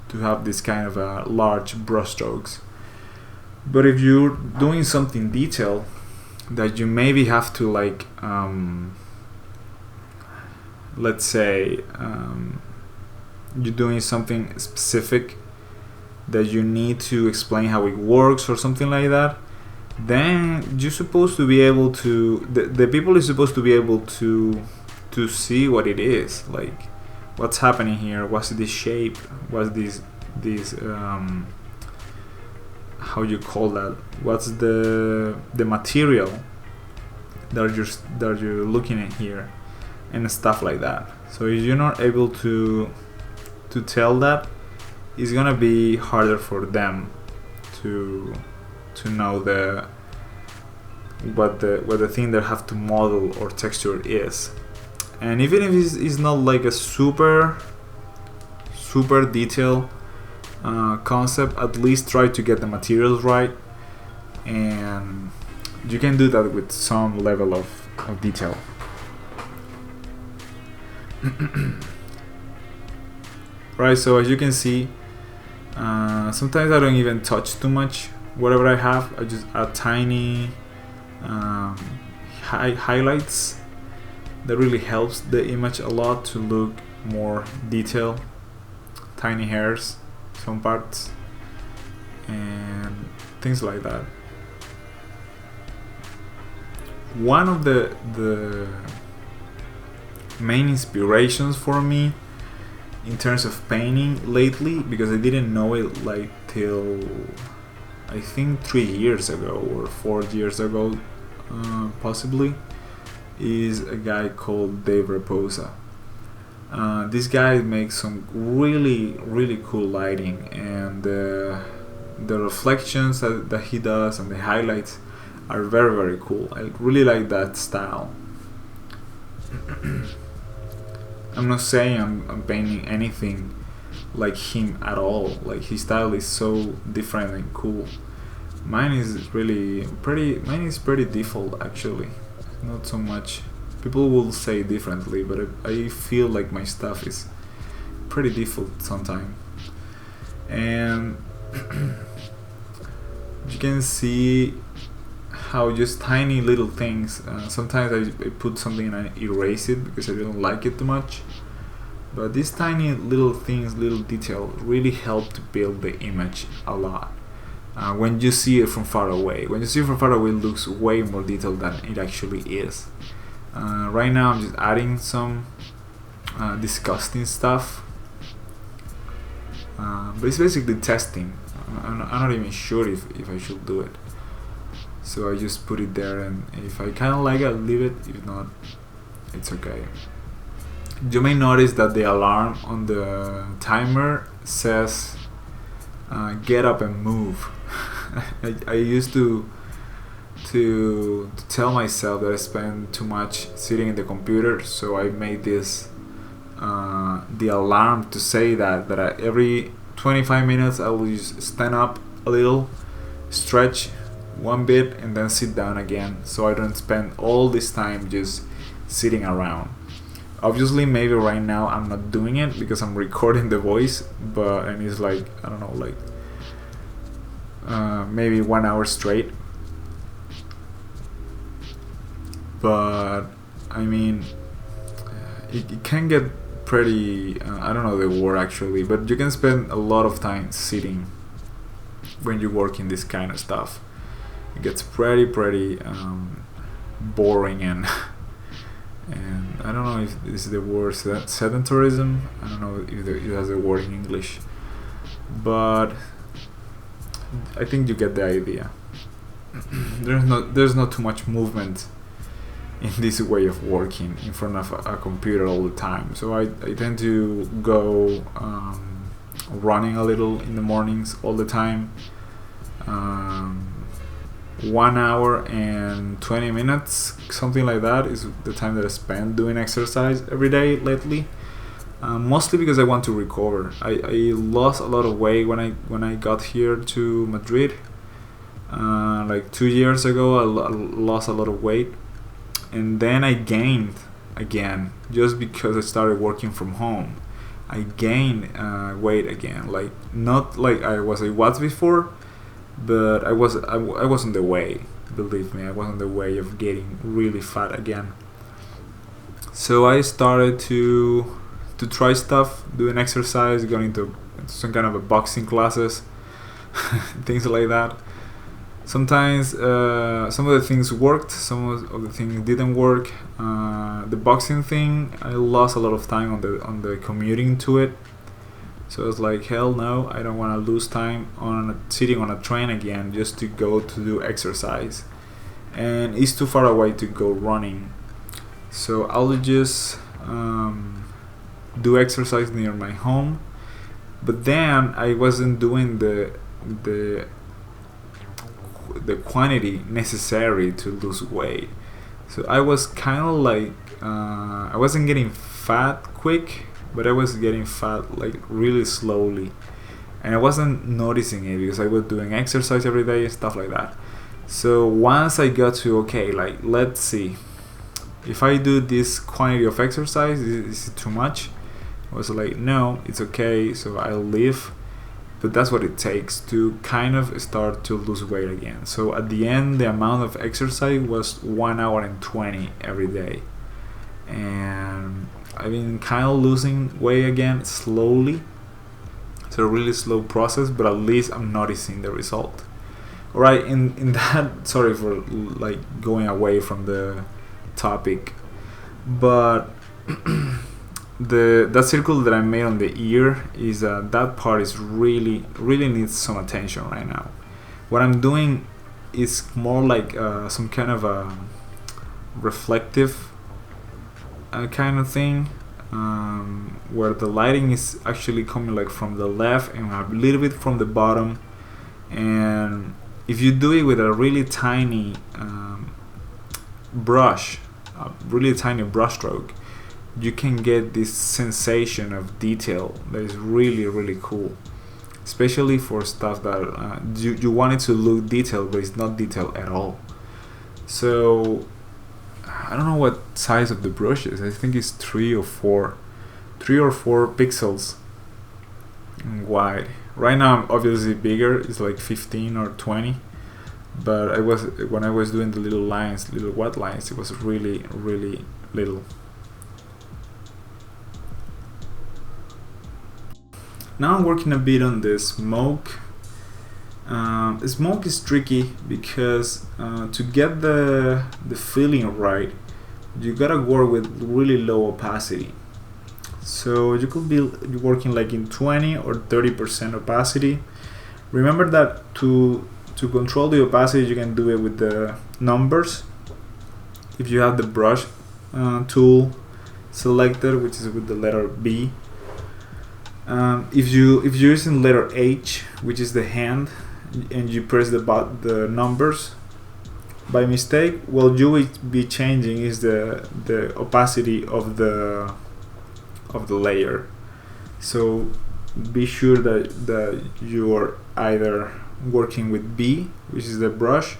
to have this kind of large brushstrokes. But if you're doing something detailed that you maybe have to like let's say you're doing something specific that you need to explain how it works or something like that, then you're supposed to be able to the people is supposed to be able to see what it is, like what's happening here, what's this shape, what's this how you call that, what's the material that you're looking at here, and stuff like that. So if you're not able to tell that, it's gonna be harder for them to know what the thing they have to model or texture is. And even if it's not like a super detailed concept, at least try to get the materials right, and you can do that with some level of detail. Right, so as you can see, sometimes I don't even touch too much whatever I have. I just add tiny highlights. That really helps the image a lot to look more detailed. Tiny hairs, some parts, and things like that. One of the main inspirations for me in terms of painting lately, because I didn't know it like till I think 3 years ago or 4 years ago, possibly, is a guy called Dave Raposa. This guy makes some really cool lighting, and the reflections that he does and the highlights are very cool. I really like that style. I'm not saying I'm painting anything like him at all. Like, his style is so different and cool. Mine is pretty default actually. Not so much. People will say differently, but I feel like my stuff is pretty default sometimes. And you can see how just tiny little things, sometimes I put something and I erase it because I don't like it too much, but these tiny little things, little details really help to build the image a lot. When you see it from far away, it looks way more detailed than it actually is. Right now I'm just adding some disgusting stuff, but it's basically testing. I'm not even sure if I should do it. So I just put it there, and if I kind of like it, I'll leave it. If not, it's okay. You may notice that the alarm on the timer says get up and move. I used to tell myself that I spend too much sitting in the computer, so I made this the alarm to say that every 25 minutes I will just stand up a little, stretch one bit, and then sit down again, so I don't spend all this time just sitting around. Obviously, maybe right now I'm not doing it because I'm recording the voice, and it's like, I don't know, like maybe 1 hour straight. But I mean, it can get pretty, I don't know the word actually, but you can spend a lot of time sitting when you work in this kind of stuff. It gets pretty boring and I don't know if this is the word sedentarism. I don't know if it has a word in English, but I think you get the idea. There's not too much movement in this way of working in front of a computer all the time. So I tend to go running a little in the mornings all the time. 1 hour and 20 minutes, something like that, is the time that I spend doing exercise every day lately. Mostly because I want to recover. I lost a lot of weight when I got here to Madrid. Like 2 years ago, I lost a lot of weight, and then I gained again just because I started working from home. I gained weight again, like not like I was before, but I was on the way. Believe me, I was on the way of getting really fat again. So I started to try stuff, doing exercise, going to some kind of a boxing classes, things like that. Sometimes some of the things worked, some of the things didn't work. The boxing thing, I lost a lot of time on the commuting to it. So I was like, hell no, I don't want to lose time on sitting on a train again just to go to do exercise. And it's too far away to go running. So I'll just do exercise near my home. But then I wasn't doing the quantity necessary to lose weight. So I was kind of like I wasn't getting fat quick, but I was getting fat like really slowly, and I wasn't noticing it because I was doing exercise every day and stuff like that. So once I got to, okay, like, let's see, if I do this quantity of exercise, is it too much? I was like, no, it's okay, so I'll leave. But that's what it takes to kind of start to lose weight again. So at the end, the amount of exercise was 1 hour and 20 every day. And I've been kind of losing weight again slowly. It's a really slow process, but at least I'm noticing the result. Alright, in that, sorry for like going away from the topic, but that circle that I made on the ear is that part is really needs some attention right now. What I'm doing is more like some kind of a reflective kind of thing, where the lighting is actually coming like from the left and a little bit from the bottom. And if you do it with a really tiny brush, a really tiny brush stroke, you can get this sensation of detail that is really cool, especially for stuff that you want it to look detailed, but it's not detailed at all. So I don't know what size of the brush is. I think it's 3 or 4 pixels wide. Right now I'm obviously bigger, it's like 15 or 20, but when I was doing the little white lines, it was really little. Now I'm working a bit on the smoke. The smoke is tricky because to get the feeling right, you gotta work with really low opacity. So you could be working like in 20 or 30% opacity. Remember that to control the opacity, you can do it with the numbers. If you have the brush tool selected, which is with the letter B. If you're using letter H, which is the hand, and you press the numbers by mistake, what you will be changing is the opacity of the layer. So be sure that you are either working with B, which is the brush,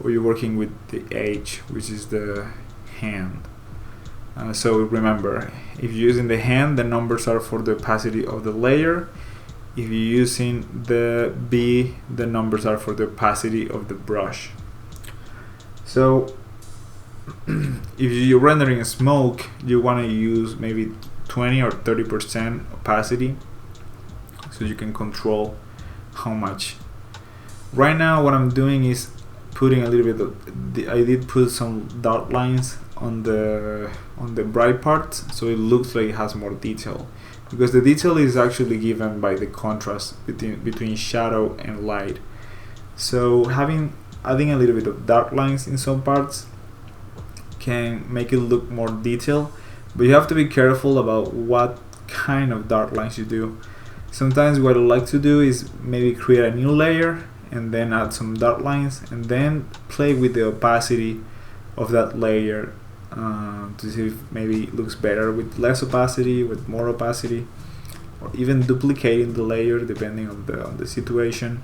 or you're working with the H, which is the hand. So remember, if you're using the hand, the numbers are for the opacity of the layer. If you're using the B, the numbers are for the opacity of the brush. So if you're rendering a smoke, you want to use maybe 20 or 30% opacity, so you can control how much. Right now what I'm doing is putting a little bit of I did put some dark lines on the bright part, so it looks like it has more detail, because the detail is actually given by the contrast between shadow and light. So adding a little bit of dark lines in some parts can make it look more detailed, but you have to be careful about what kind of dark lines you do. Sometimes what I like to do is maybe create a new layer and then add some dark lines and then play with the opacity of that layer to see if maybe it looks better with less opacity, with more opacity, or even duplicating the layer depending on the situation.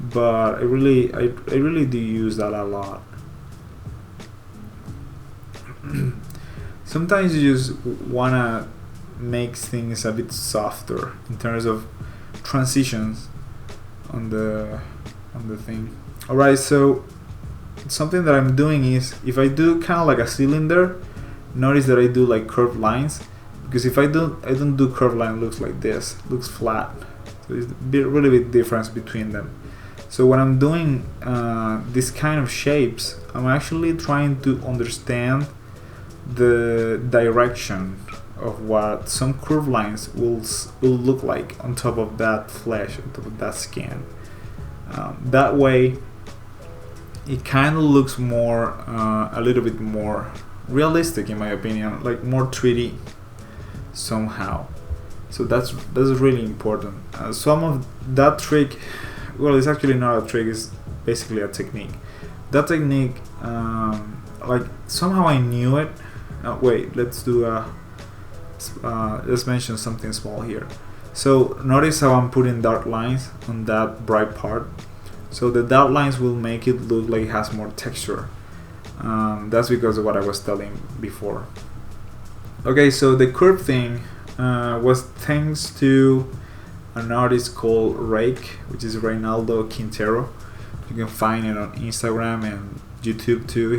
But I really do use that a lot. Sometimes you just wanna make things a bit softer in terms of transitions on the thing. Alright, so something that I'm doing is, if I do kind of like a cylinder, notice that I do like curved lines, because if I don't do curved line, it looks like this, looks flat. So there's really big difference between them. So when I'm doing this kind of shapes, I'm actually trying to understand the direction of what some curved lines will look like on top of that flesh, on top of that skin. That way it kind of looks more a little bit more realistic, in my opinion, like more 3D somehow. So that's really important. Some of that trick, well, it's actually not a trick, it's basically a technique. That technique, like somehow I knew it. Wait, let's mention something small here. So notice how I'm putting dark lines on that bright part. So the dark lines will make it look like it has more texture. That's because of what I was telling before. Okay, so the curve thing was thanks to an artist called Rake, which is Reynaldo Quintero. You can find it on Instagram and YouTube too.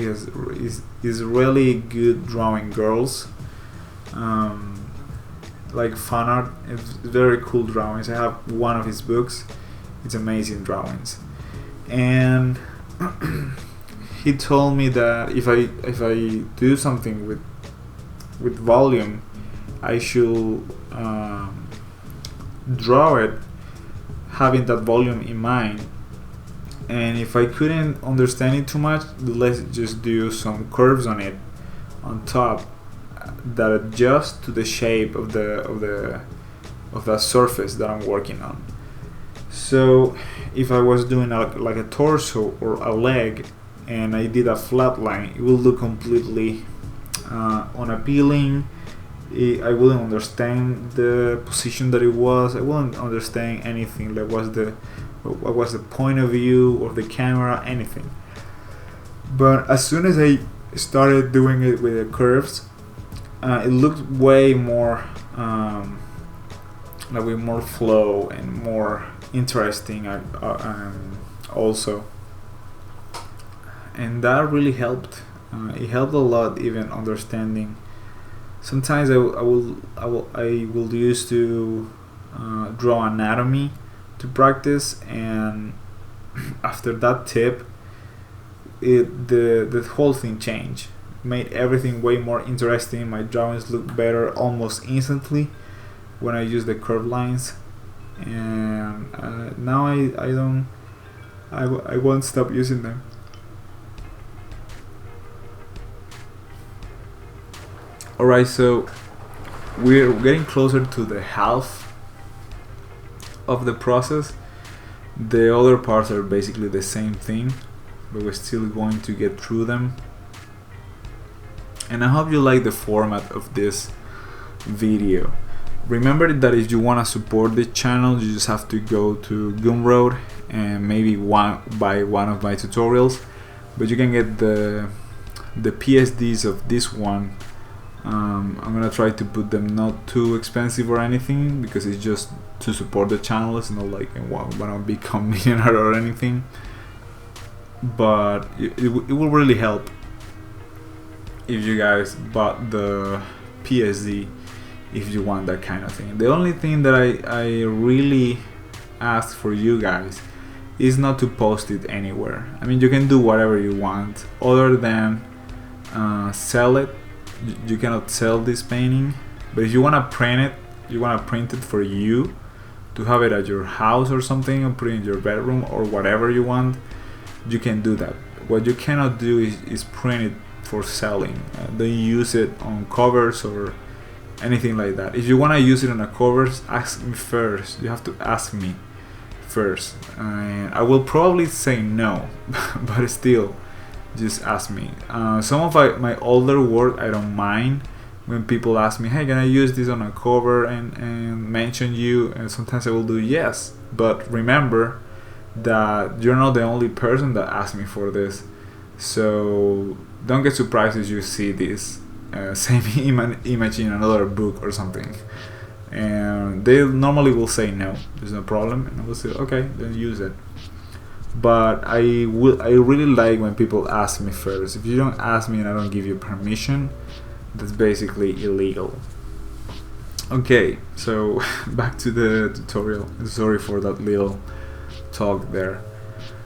He's really good drawing girls, like fan art. It's very cool drawings. I have one of his books. It's amazing drawings. And he told me that if I do something with volume, I should draw it having that volume in mind. And if I couldn't understand it too much, let's just do some curves on it on top that adjust to the shape of the surface that I'm working on. So if I was doing like a torso or a leg and I did a flat line, it will look completely unappealing. I wouldn't understand the position that it was. I wouldn't understand anything. Like what was the point of view of the camera, anything. But as soon as I started doing it with the curves, it looked way more like with more flow and more interesting also, and that really helped. It helped a lot, even understanding. Sometimes I will use to draw anatomy to practice, and after that tip, the whole thing changed. Made everything way more interesting. My drawings look better almost instantly when I use the curved lines, and now I won't stop using them. Alright, so we're getting closer to the half of the process. The other parts are basically the same thing, but we're still going to get through them. And I hope you like the format of this video. Remember that if you want to support the channel, you just have to go to Gumroad and maybe buy one of my tutorials. But you can get the PSDs of this one. I'm gonna try to put them not too expensive or anything, because it's just to support the channel. It's not like I want to become millionaire or anything. But it will really help if you guys bought the PSD, if you want that kind of thing. The only thing that I really ask for you guys is not to post it anywhere. I mean, you can do whatever you want other than sell it. You cannot sell this painting, but if you want to print it, you want to print it for you to have it at your house or something and put it in your bedroom or whatever you want, you can do that. What you cannot do is print it for selling. Don't use it on covers or anything like that. If you want to use it on a covers, ask me first. You have to ask me first, and I will probably say no, but still, just ask me. Some of my older work, I don't mind when people ask me, hey, can I use this on a cover and mention you, and sometimes I will do yes, but remember that you're not the only person that asked me for this, so don't get surprised if you see this same image in another book or something, and they normally will say no, there's no problem, and I will say okay, then use it. But I really like when people ask me first. If you don't ask me and I don't give you permission, that's basically illegal. Okay, so back to the tutorial. Sorry for that little talk there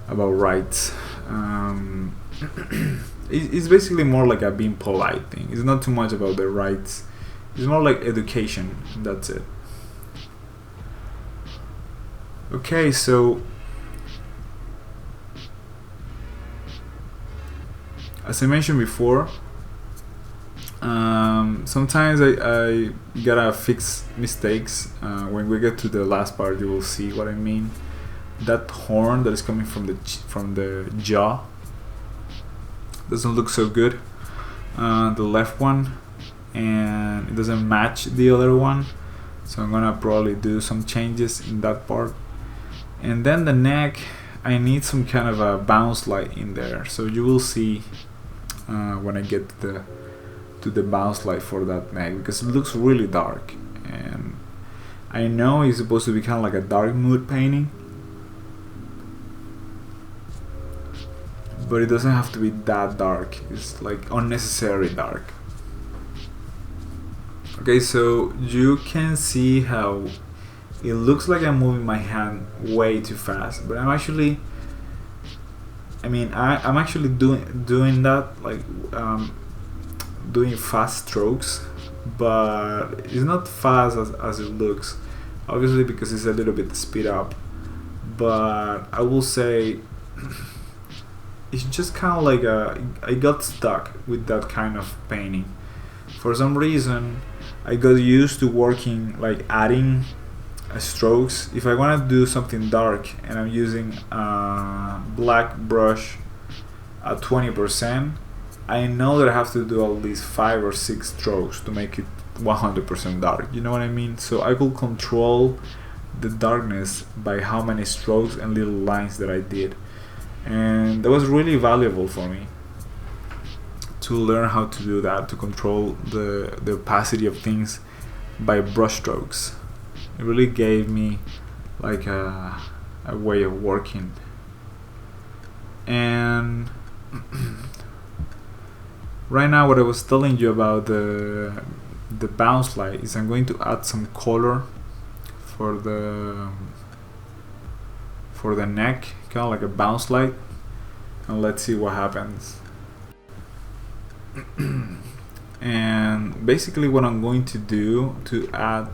about rights. It's basically more like a being polite thing. It's not too much about the rights. It's more like education. That's it. Okay, so as I mentioned before, sometimes I gotta fix mistakes. When we get to the last part, you will see what I mean. That horn that is coming from the jaw doesn't look so good. The left one, and it doesn't match the other one, so I'm gonna probably do some changes in that part. And then the neck, I need some kind of a bounce light in there, so you will see when I get to the bounce light for that neck, because it looks really dark, and I know it's supposed to be kind of like a dark mood painting, but it doesn't have to be that dark. It's like unnecessary dark. Okay, so you can see how it looks like I'm moving my hand way too fast, but I'm actually doing that, like doing fast strokes, but it's not fast as it looks, obviously, because it's a little bit speed up. But I will say it's just kind of like I got stuck with that kind of painting. For some reason, I got used to working, like adding strokes. If I want to do something dark and I'm using a black brush at 20%, I know that I have to do at least 5 or 6 strokes to make it 100% dark. You know what I mean? So I could control the darkness by how many strokes and little lines that I did, and that was really valuable for me to learn how to do that, to control the opacity of things by brush strokes. It really gave me like a way of working. And right now, what I was telling you about the bounce light is I'm going to add some color for the neck, kind of like a bounce light, and let's see what happens. And basically what I'm going to do to add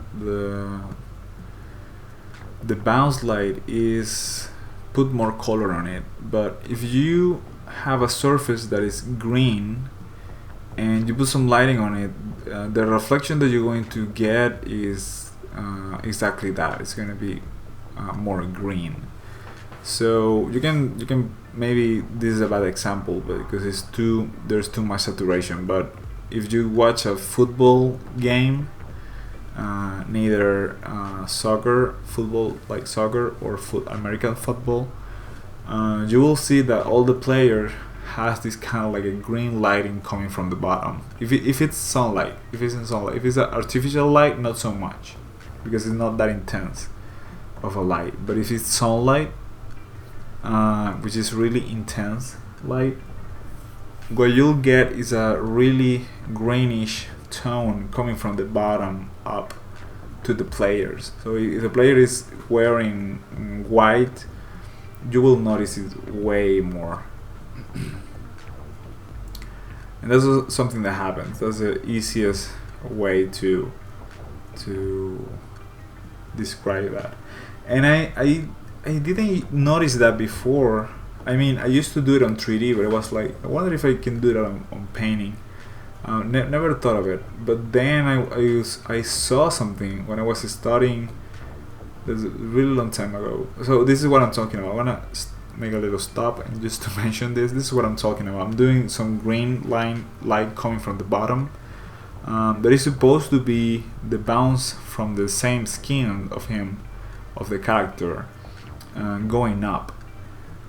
the bounce light is put more color on it. But if you have a surface that is green and you put some lighting on it, the reflection that you're going to get is exactly that. It's going to be more green. So you can maybe this is a bad example, but because there's too much saturation. But if you watch a football game, neither football like soccer or American football, you will see that all the players has this kind of like a green lighting coming from the bottom. If it's sunlight, if it's an artificial light, not so much, because it's not that intense of a light. But if it's sunlight, which is really intense light, what you'll get is a really greenish tone coming from the bottom up to the players. So if the player is wearing white you will notice it way more. And that's something that happens. That's the easiest way to describe that. And I didn't notice that before. I mean, I used to do it on 3D, but it was like, I wonder if I can do that on painting. Never thought of it. But then I saw something when I was studying. That's a really long time ago. So this is what I'm talking about. I wanna make a little stop and just to mention this. This is what I'm talking about. I'm doing some green light coming from the bottom. That is supposed to be the bounce from the same skin of him, of the character, going up.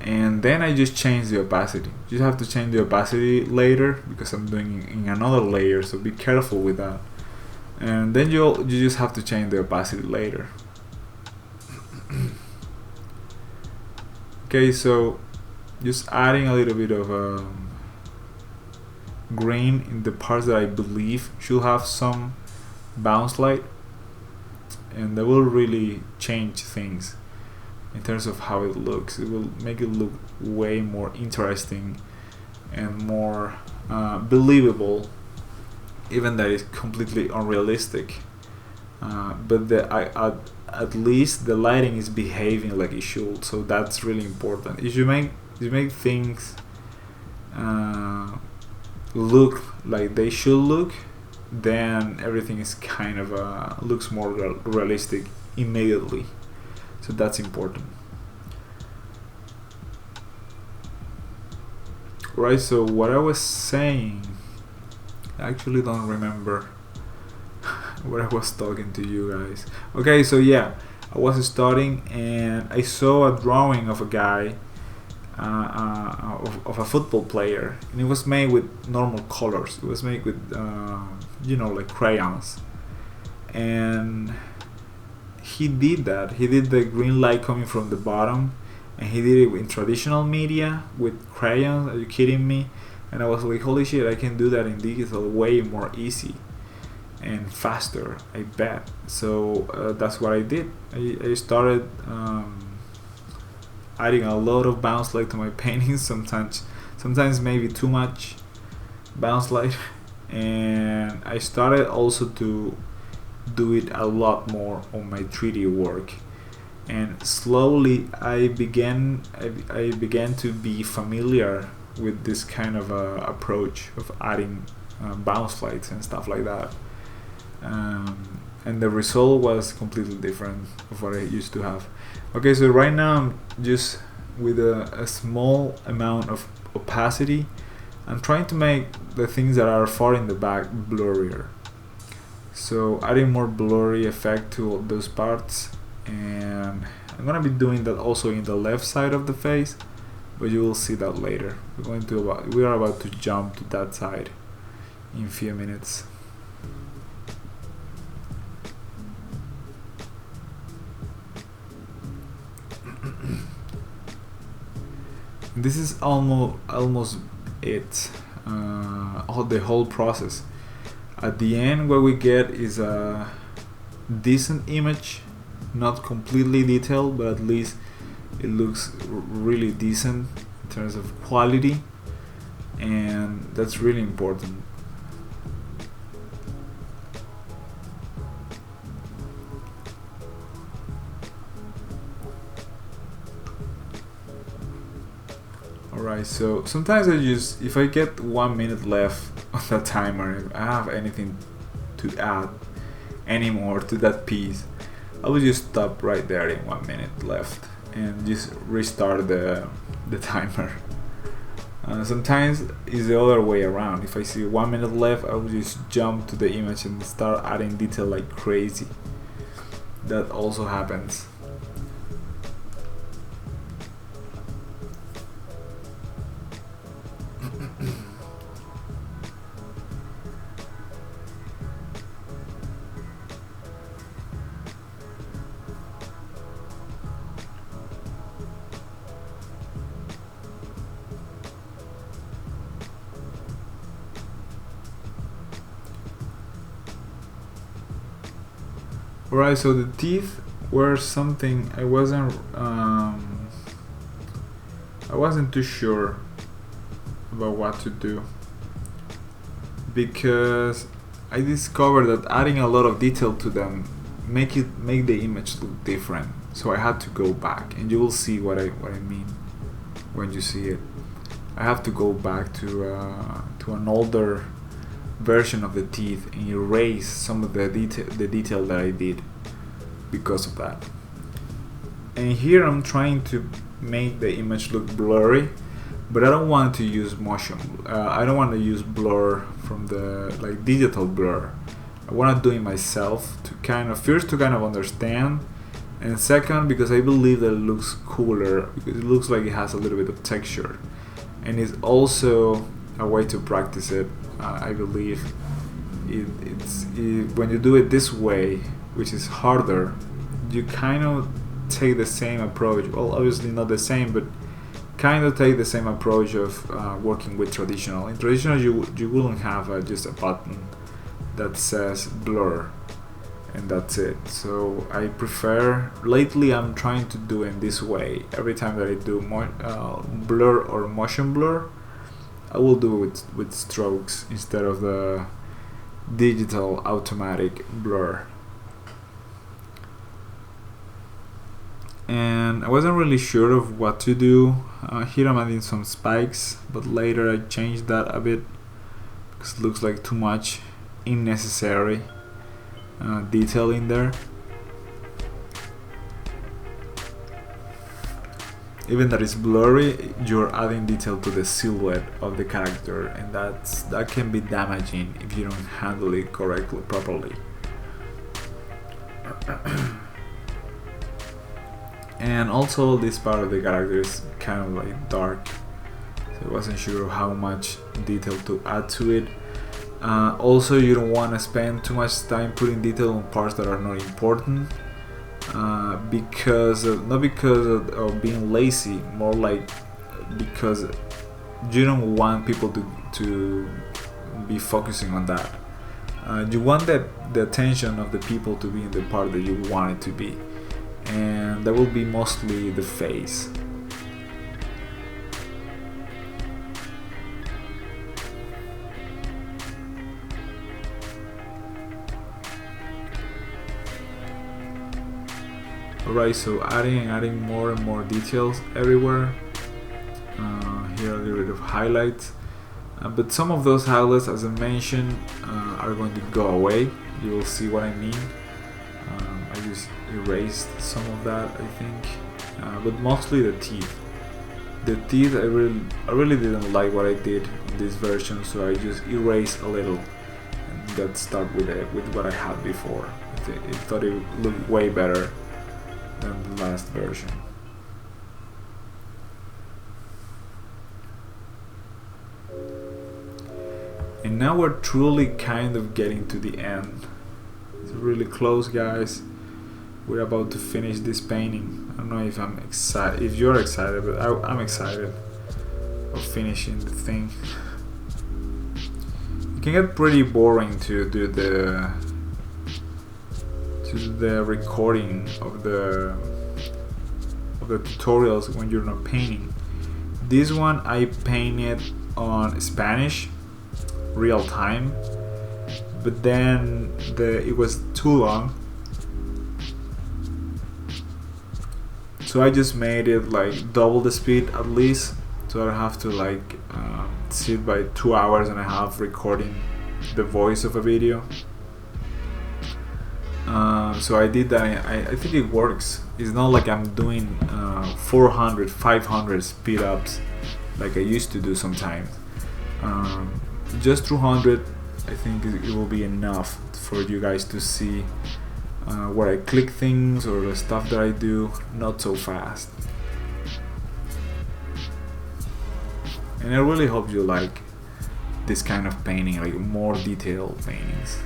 And then I just change the opacity. You have to change the opacity later because I'm doing in another layer, so be careful with that. And then you just have to change the opacity later. Okay, so just adding a little bit of green in the parts that I believe should have some bounce light, and that will really change things in terms of how it looks. It will make it look way more interesting and more believable, even that it's completely unrealistic. But at least the lighting is behaving like it should, so that's really important. If you make things look like they should look, then everything is kind of looks more realistic immediately. So that's important. Right, so what I was saying, I actually don't remember what I was talking to you guys. Okay, so yeah, I was studying and I saw a drawing of a guy, of a football player, and it was made with normal colors. It was made with, like crayons. And he did that. He did the green light coming from the bottom, and he did it in traditional media with crayons. Are you kidding me? And I was like, holy shit, I can do that in digital way more easy and faster, I bet. So that's what I did. I started adding a lot of bounce light to my paintings. Sometimes maybe too much bounce light, and I started also to do it a lot more on my 3D work, and slowly I began to be familiar with this kind of approach of adding bounce lights and stuff like that, and the result was completely different of what I used to have. Okay, so right now I'm just with a small amount of opacity. I'm trying to make the things that are far in the back blurrier. So adding more blurry effect to those parts, and I'm gonna be doing that also in the left side of the face, but you will see that later. We are about to jump to that side in a few minutes. This is almost it, the whole process. At the end, what we get is a decent image, not completely detailed, but at least it looks really decent in terms of quality, and that's really important. Alright, so sometimes if I get 1 minute left on the timer, if I have anything to add anymore to that piece, I will just stop right there in 1 minute left and just restart the timer. Sometimes it's the other way around. If I see 1 minute left, I will just jump to the image and start adding detail like crazy. That also happens. Alright, so the teeth were something I wasn't I wasn't too sure about what to do, because I discovered that adding a lot of detail to them make the image look different. So I had to go back, and you will see what I mean when you see it. I have to go back to an older version of the teeth and erase some of the detail that I did because of that. And here I'm trying to make the image look blurry, but I don't want to use motion. I don't want to use blur from the digital blur. I want to do it myself to kind of understand, and second because I believe that it looks cooler, because it looks like it has a little bit of texture, and it's also a way to practice it. I believe when you do it this way, which is harder, you kind of take the same approach. Well, obviously not the same, but kind of take the same approach of working with traditional. In traditional, you wouldn't have just a button that says blur, and that's it. So I prefer, lately I'm trying to do it this way. Every time that I do blur or motion blur, I will do it with strokes instead of the digital automatic blur. And I wasn't really sure of what to do. Here I'm adding some spikes, but later I changed that a bit because it looks like too much unnecessary detail in there. Even that it's blurry, you're adding detail to the silhouette of the character, and that can be damaging if you don't handle it properly. And also this part of the character is kind of like dark, so I wasn't sure how much detail to add to it. Also, you don't want to spend too much time putting detail on parts that are not important, not because of being lazy, more like because you don't want people to be focusing on that. You want the attention of the people to be in the part that you want it to be, and that will be mostly the face. Alright, so adding more and more details everywhere. Here a little bit of highlights, but some of those highlights, as I mentioned, are going to go away. You will see what I mean. I just erased some of that, I think, but mostly the teeth. The teeth, I really didn't like what I did in this version, so I just erased a little and got stuck with what I had before. I thought it looked way better than the last version. And now we're truly kind of getting to the end. It's really close, guys. We're about to finish this painting. I don't know if I'm excited, if you're excited, but I'm excited of finishing the thing. It can get pretty boring to do the recording of the tutorials when you're not painting. This one I painted on Spanish, real time, but then it was too long, so I just made it like double the speed at least, so I don't have to sit by 2 hours and a half recording the voice of a video. So I did that. I think it works. It's not like I'm doing 400, 500 speed ups like I used to do sometimes. Just 200, I think it will be enough for you guys to see where I click things or the stuff that I do, not so fast. And I really hope you like this kind of painting, like more detailed paintings.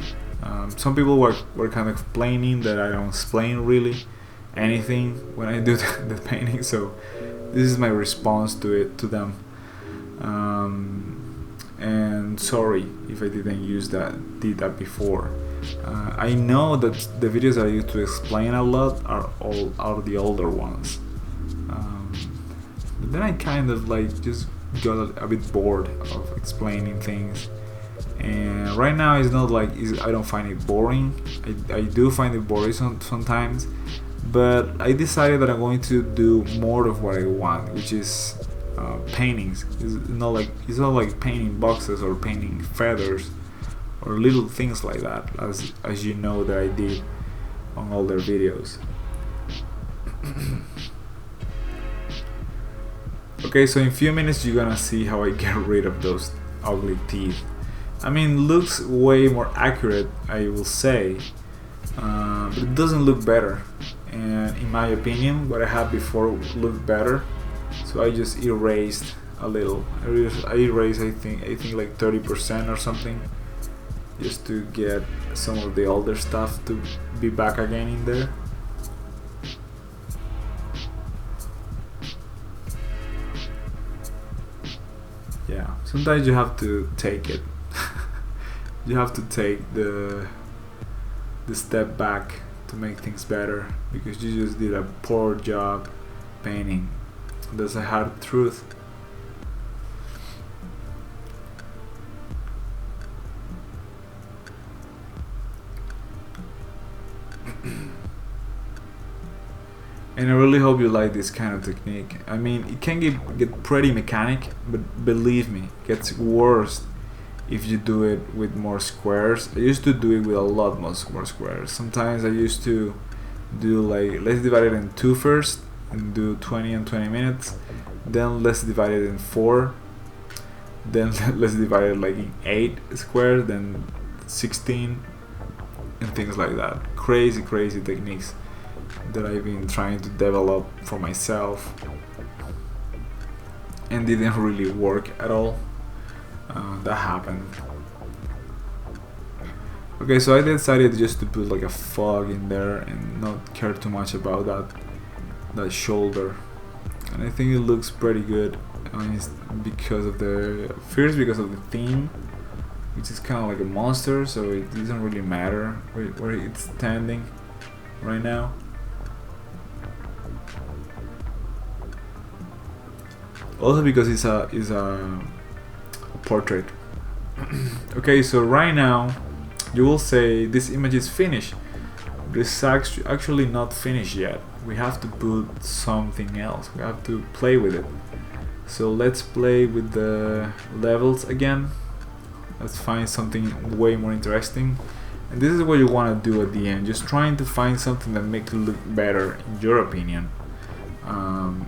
Some people were kind of complaining that I don't explain really anything when I do the painting, so this is my response to them. And sorry if I didn't did that before. I know that the videos I used to explain a lot are the older ones. but then I kind of like just got a bit bored of explaining things. And right now it's not like I don't find it boring. I do find it boring sometimes, but I decided that I'm going to do more of what I want, which is paintings. It's not like painting boxes or painting feathers or little things like that, as you know that I did on all their videos. Okay, so in a few minutes you're gonna see how I get rid of those ugly teeth. I mean, looks way more accurate, I will say, but it doesn't look better. And in my opinion, what I had before looked better, so I just erased a little. I erased I think like 30% or something, just to get some of the older stuff to be back again in there. Yeah, sometimes you have to take it. You have to take the step back to make things better, because you just did a poor job painting. That's a hard truth. And I really hope you like this kind of technique. I mean, it can get pretty mechanic, but believe me, it gets worse if you do it with more squares. I used to do it with a lot more squares. Sometimes I used to do like, let's divide it in 2 first and do 20 and 20 minutes, then let's divide it in 4, then let's divide it like in 8 squares, then 16, and things like that. Crazy techniques that I've been trying to develop for myself and didn't really work at all. That happened. Okay, so I decided just to put like a fog in there and not care too much about that shoulder, and I think it looks pretty good. It's because of the theme, which is kind of like a monster, so it doesn't really matter where it's standing right now. Also because it's a portrait. Okay, so right now you will say this image is finished. This is actually not finished yet. We have to put something else. We have to play with it. So let's play with the levels again. Let's find something way more interesting. And this is what you want to do at the end. Just trying to find something that makes it look better in your opinion.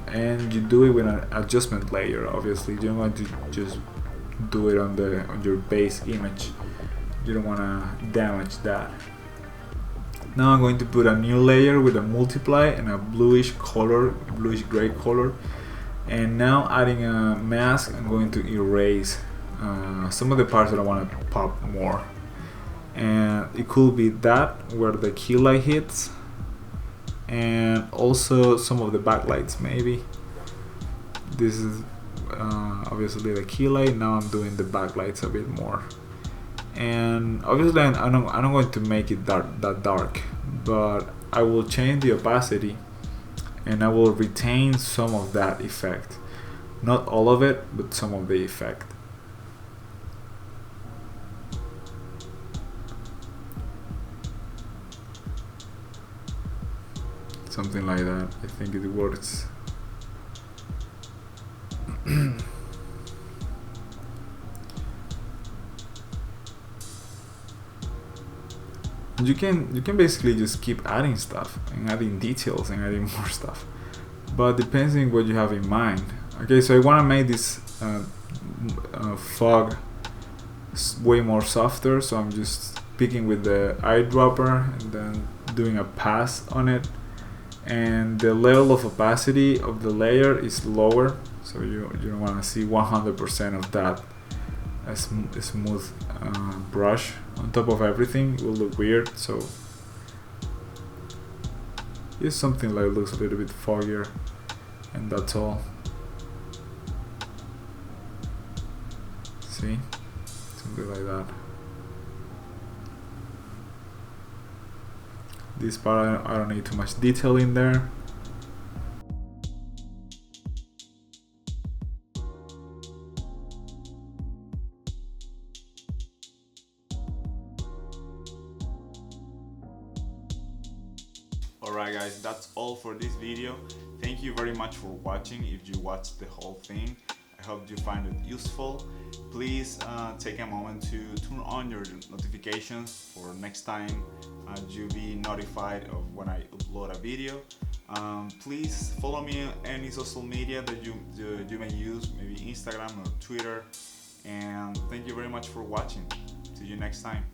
And you do it with an adjustment layer. Obviously, you don't want to just do it on your base image. You don't want to damage that. Now I'm going to put a new layer with a multiply and a bluish gray color. And now adding a mask, I'm going to erase some of the parts that I want to pop more. And it could be that where the key light hits, and also some of the backlights maybe. This is obviously the key light. Now I'm doing the backlights a bit more, and obviously I'm not going to make it that dark, but I will change the opacity and I will retain some of that effect, not all of it, but some of the effect. Something like that. I think it works. You can basically just keep adding stuff and adding details and adding more stuff, but depends on what you have in mind. Okay, so I want to make this fog way more softer, so I'm just picking with the eyedropper and then doing a pass on it. And the level of opacity of the layer is lower, so you don't want to see 100% of that a smooth brush on top of everything. It will look weird, so use something like looks a little bit foggier, and that's all. See, something like that. This part I don't need too much detail in there. Alright guys, that's all for this video. Thank you very much for watching. If you watched the whole thing, I hope you find it useful. Please take a moment to turn on your notifications for next time you'll be notified of when I upload a video. Please follow me on any social media that you may use, maybe Instagram or Twitter. And thank you very much for watching. See you next time.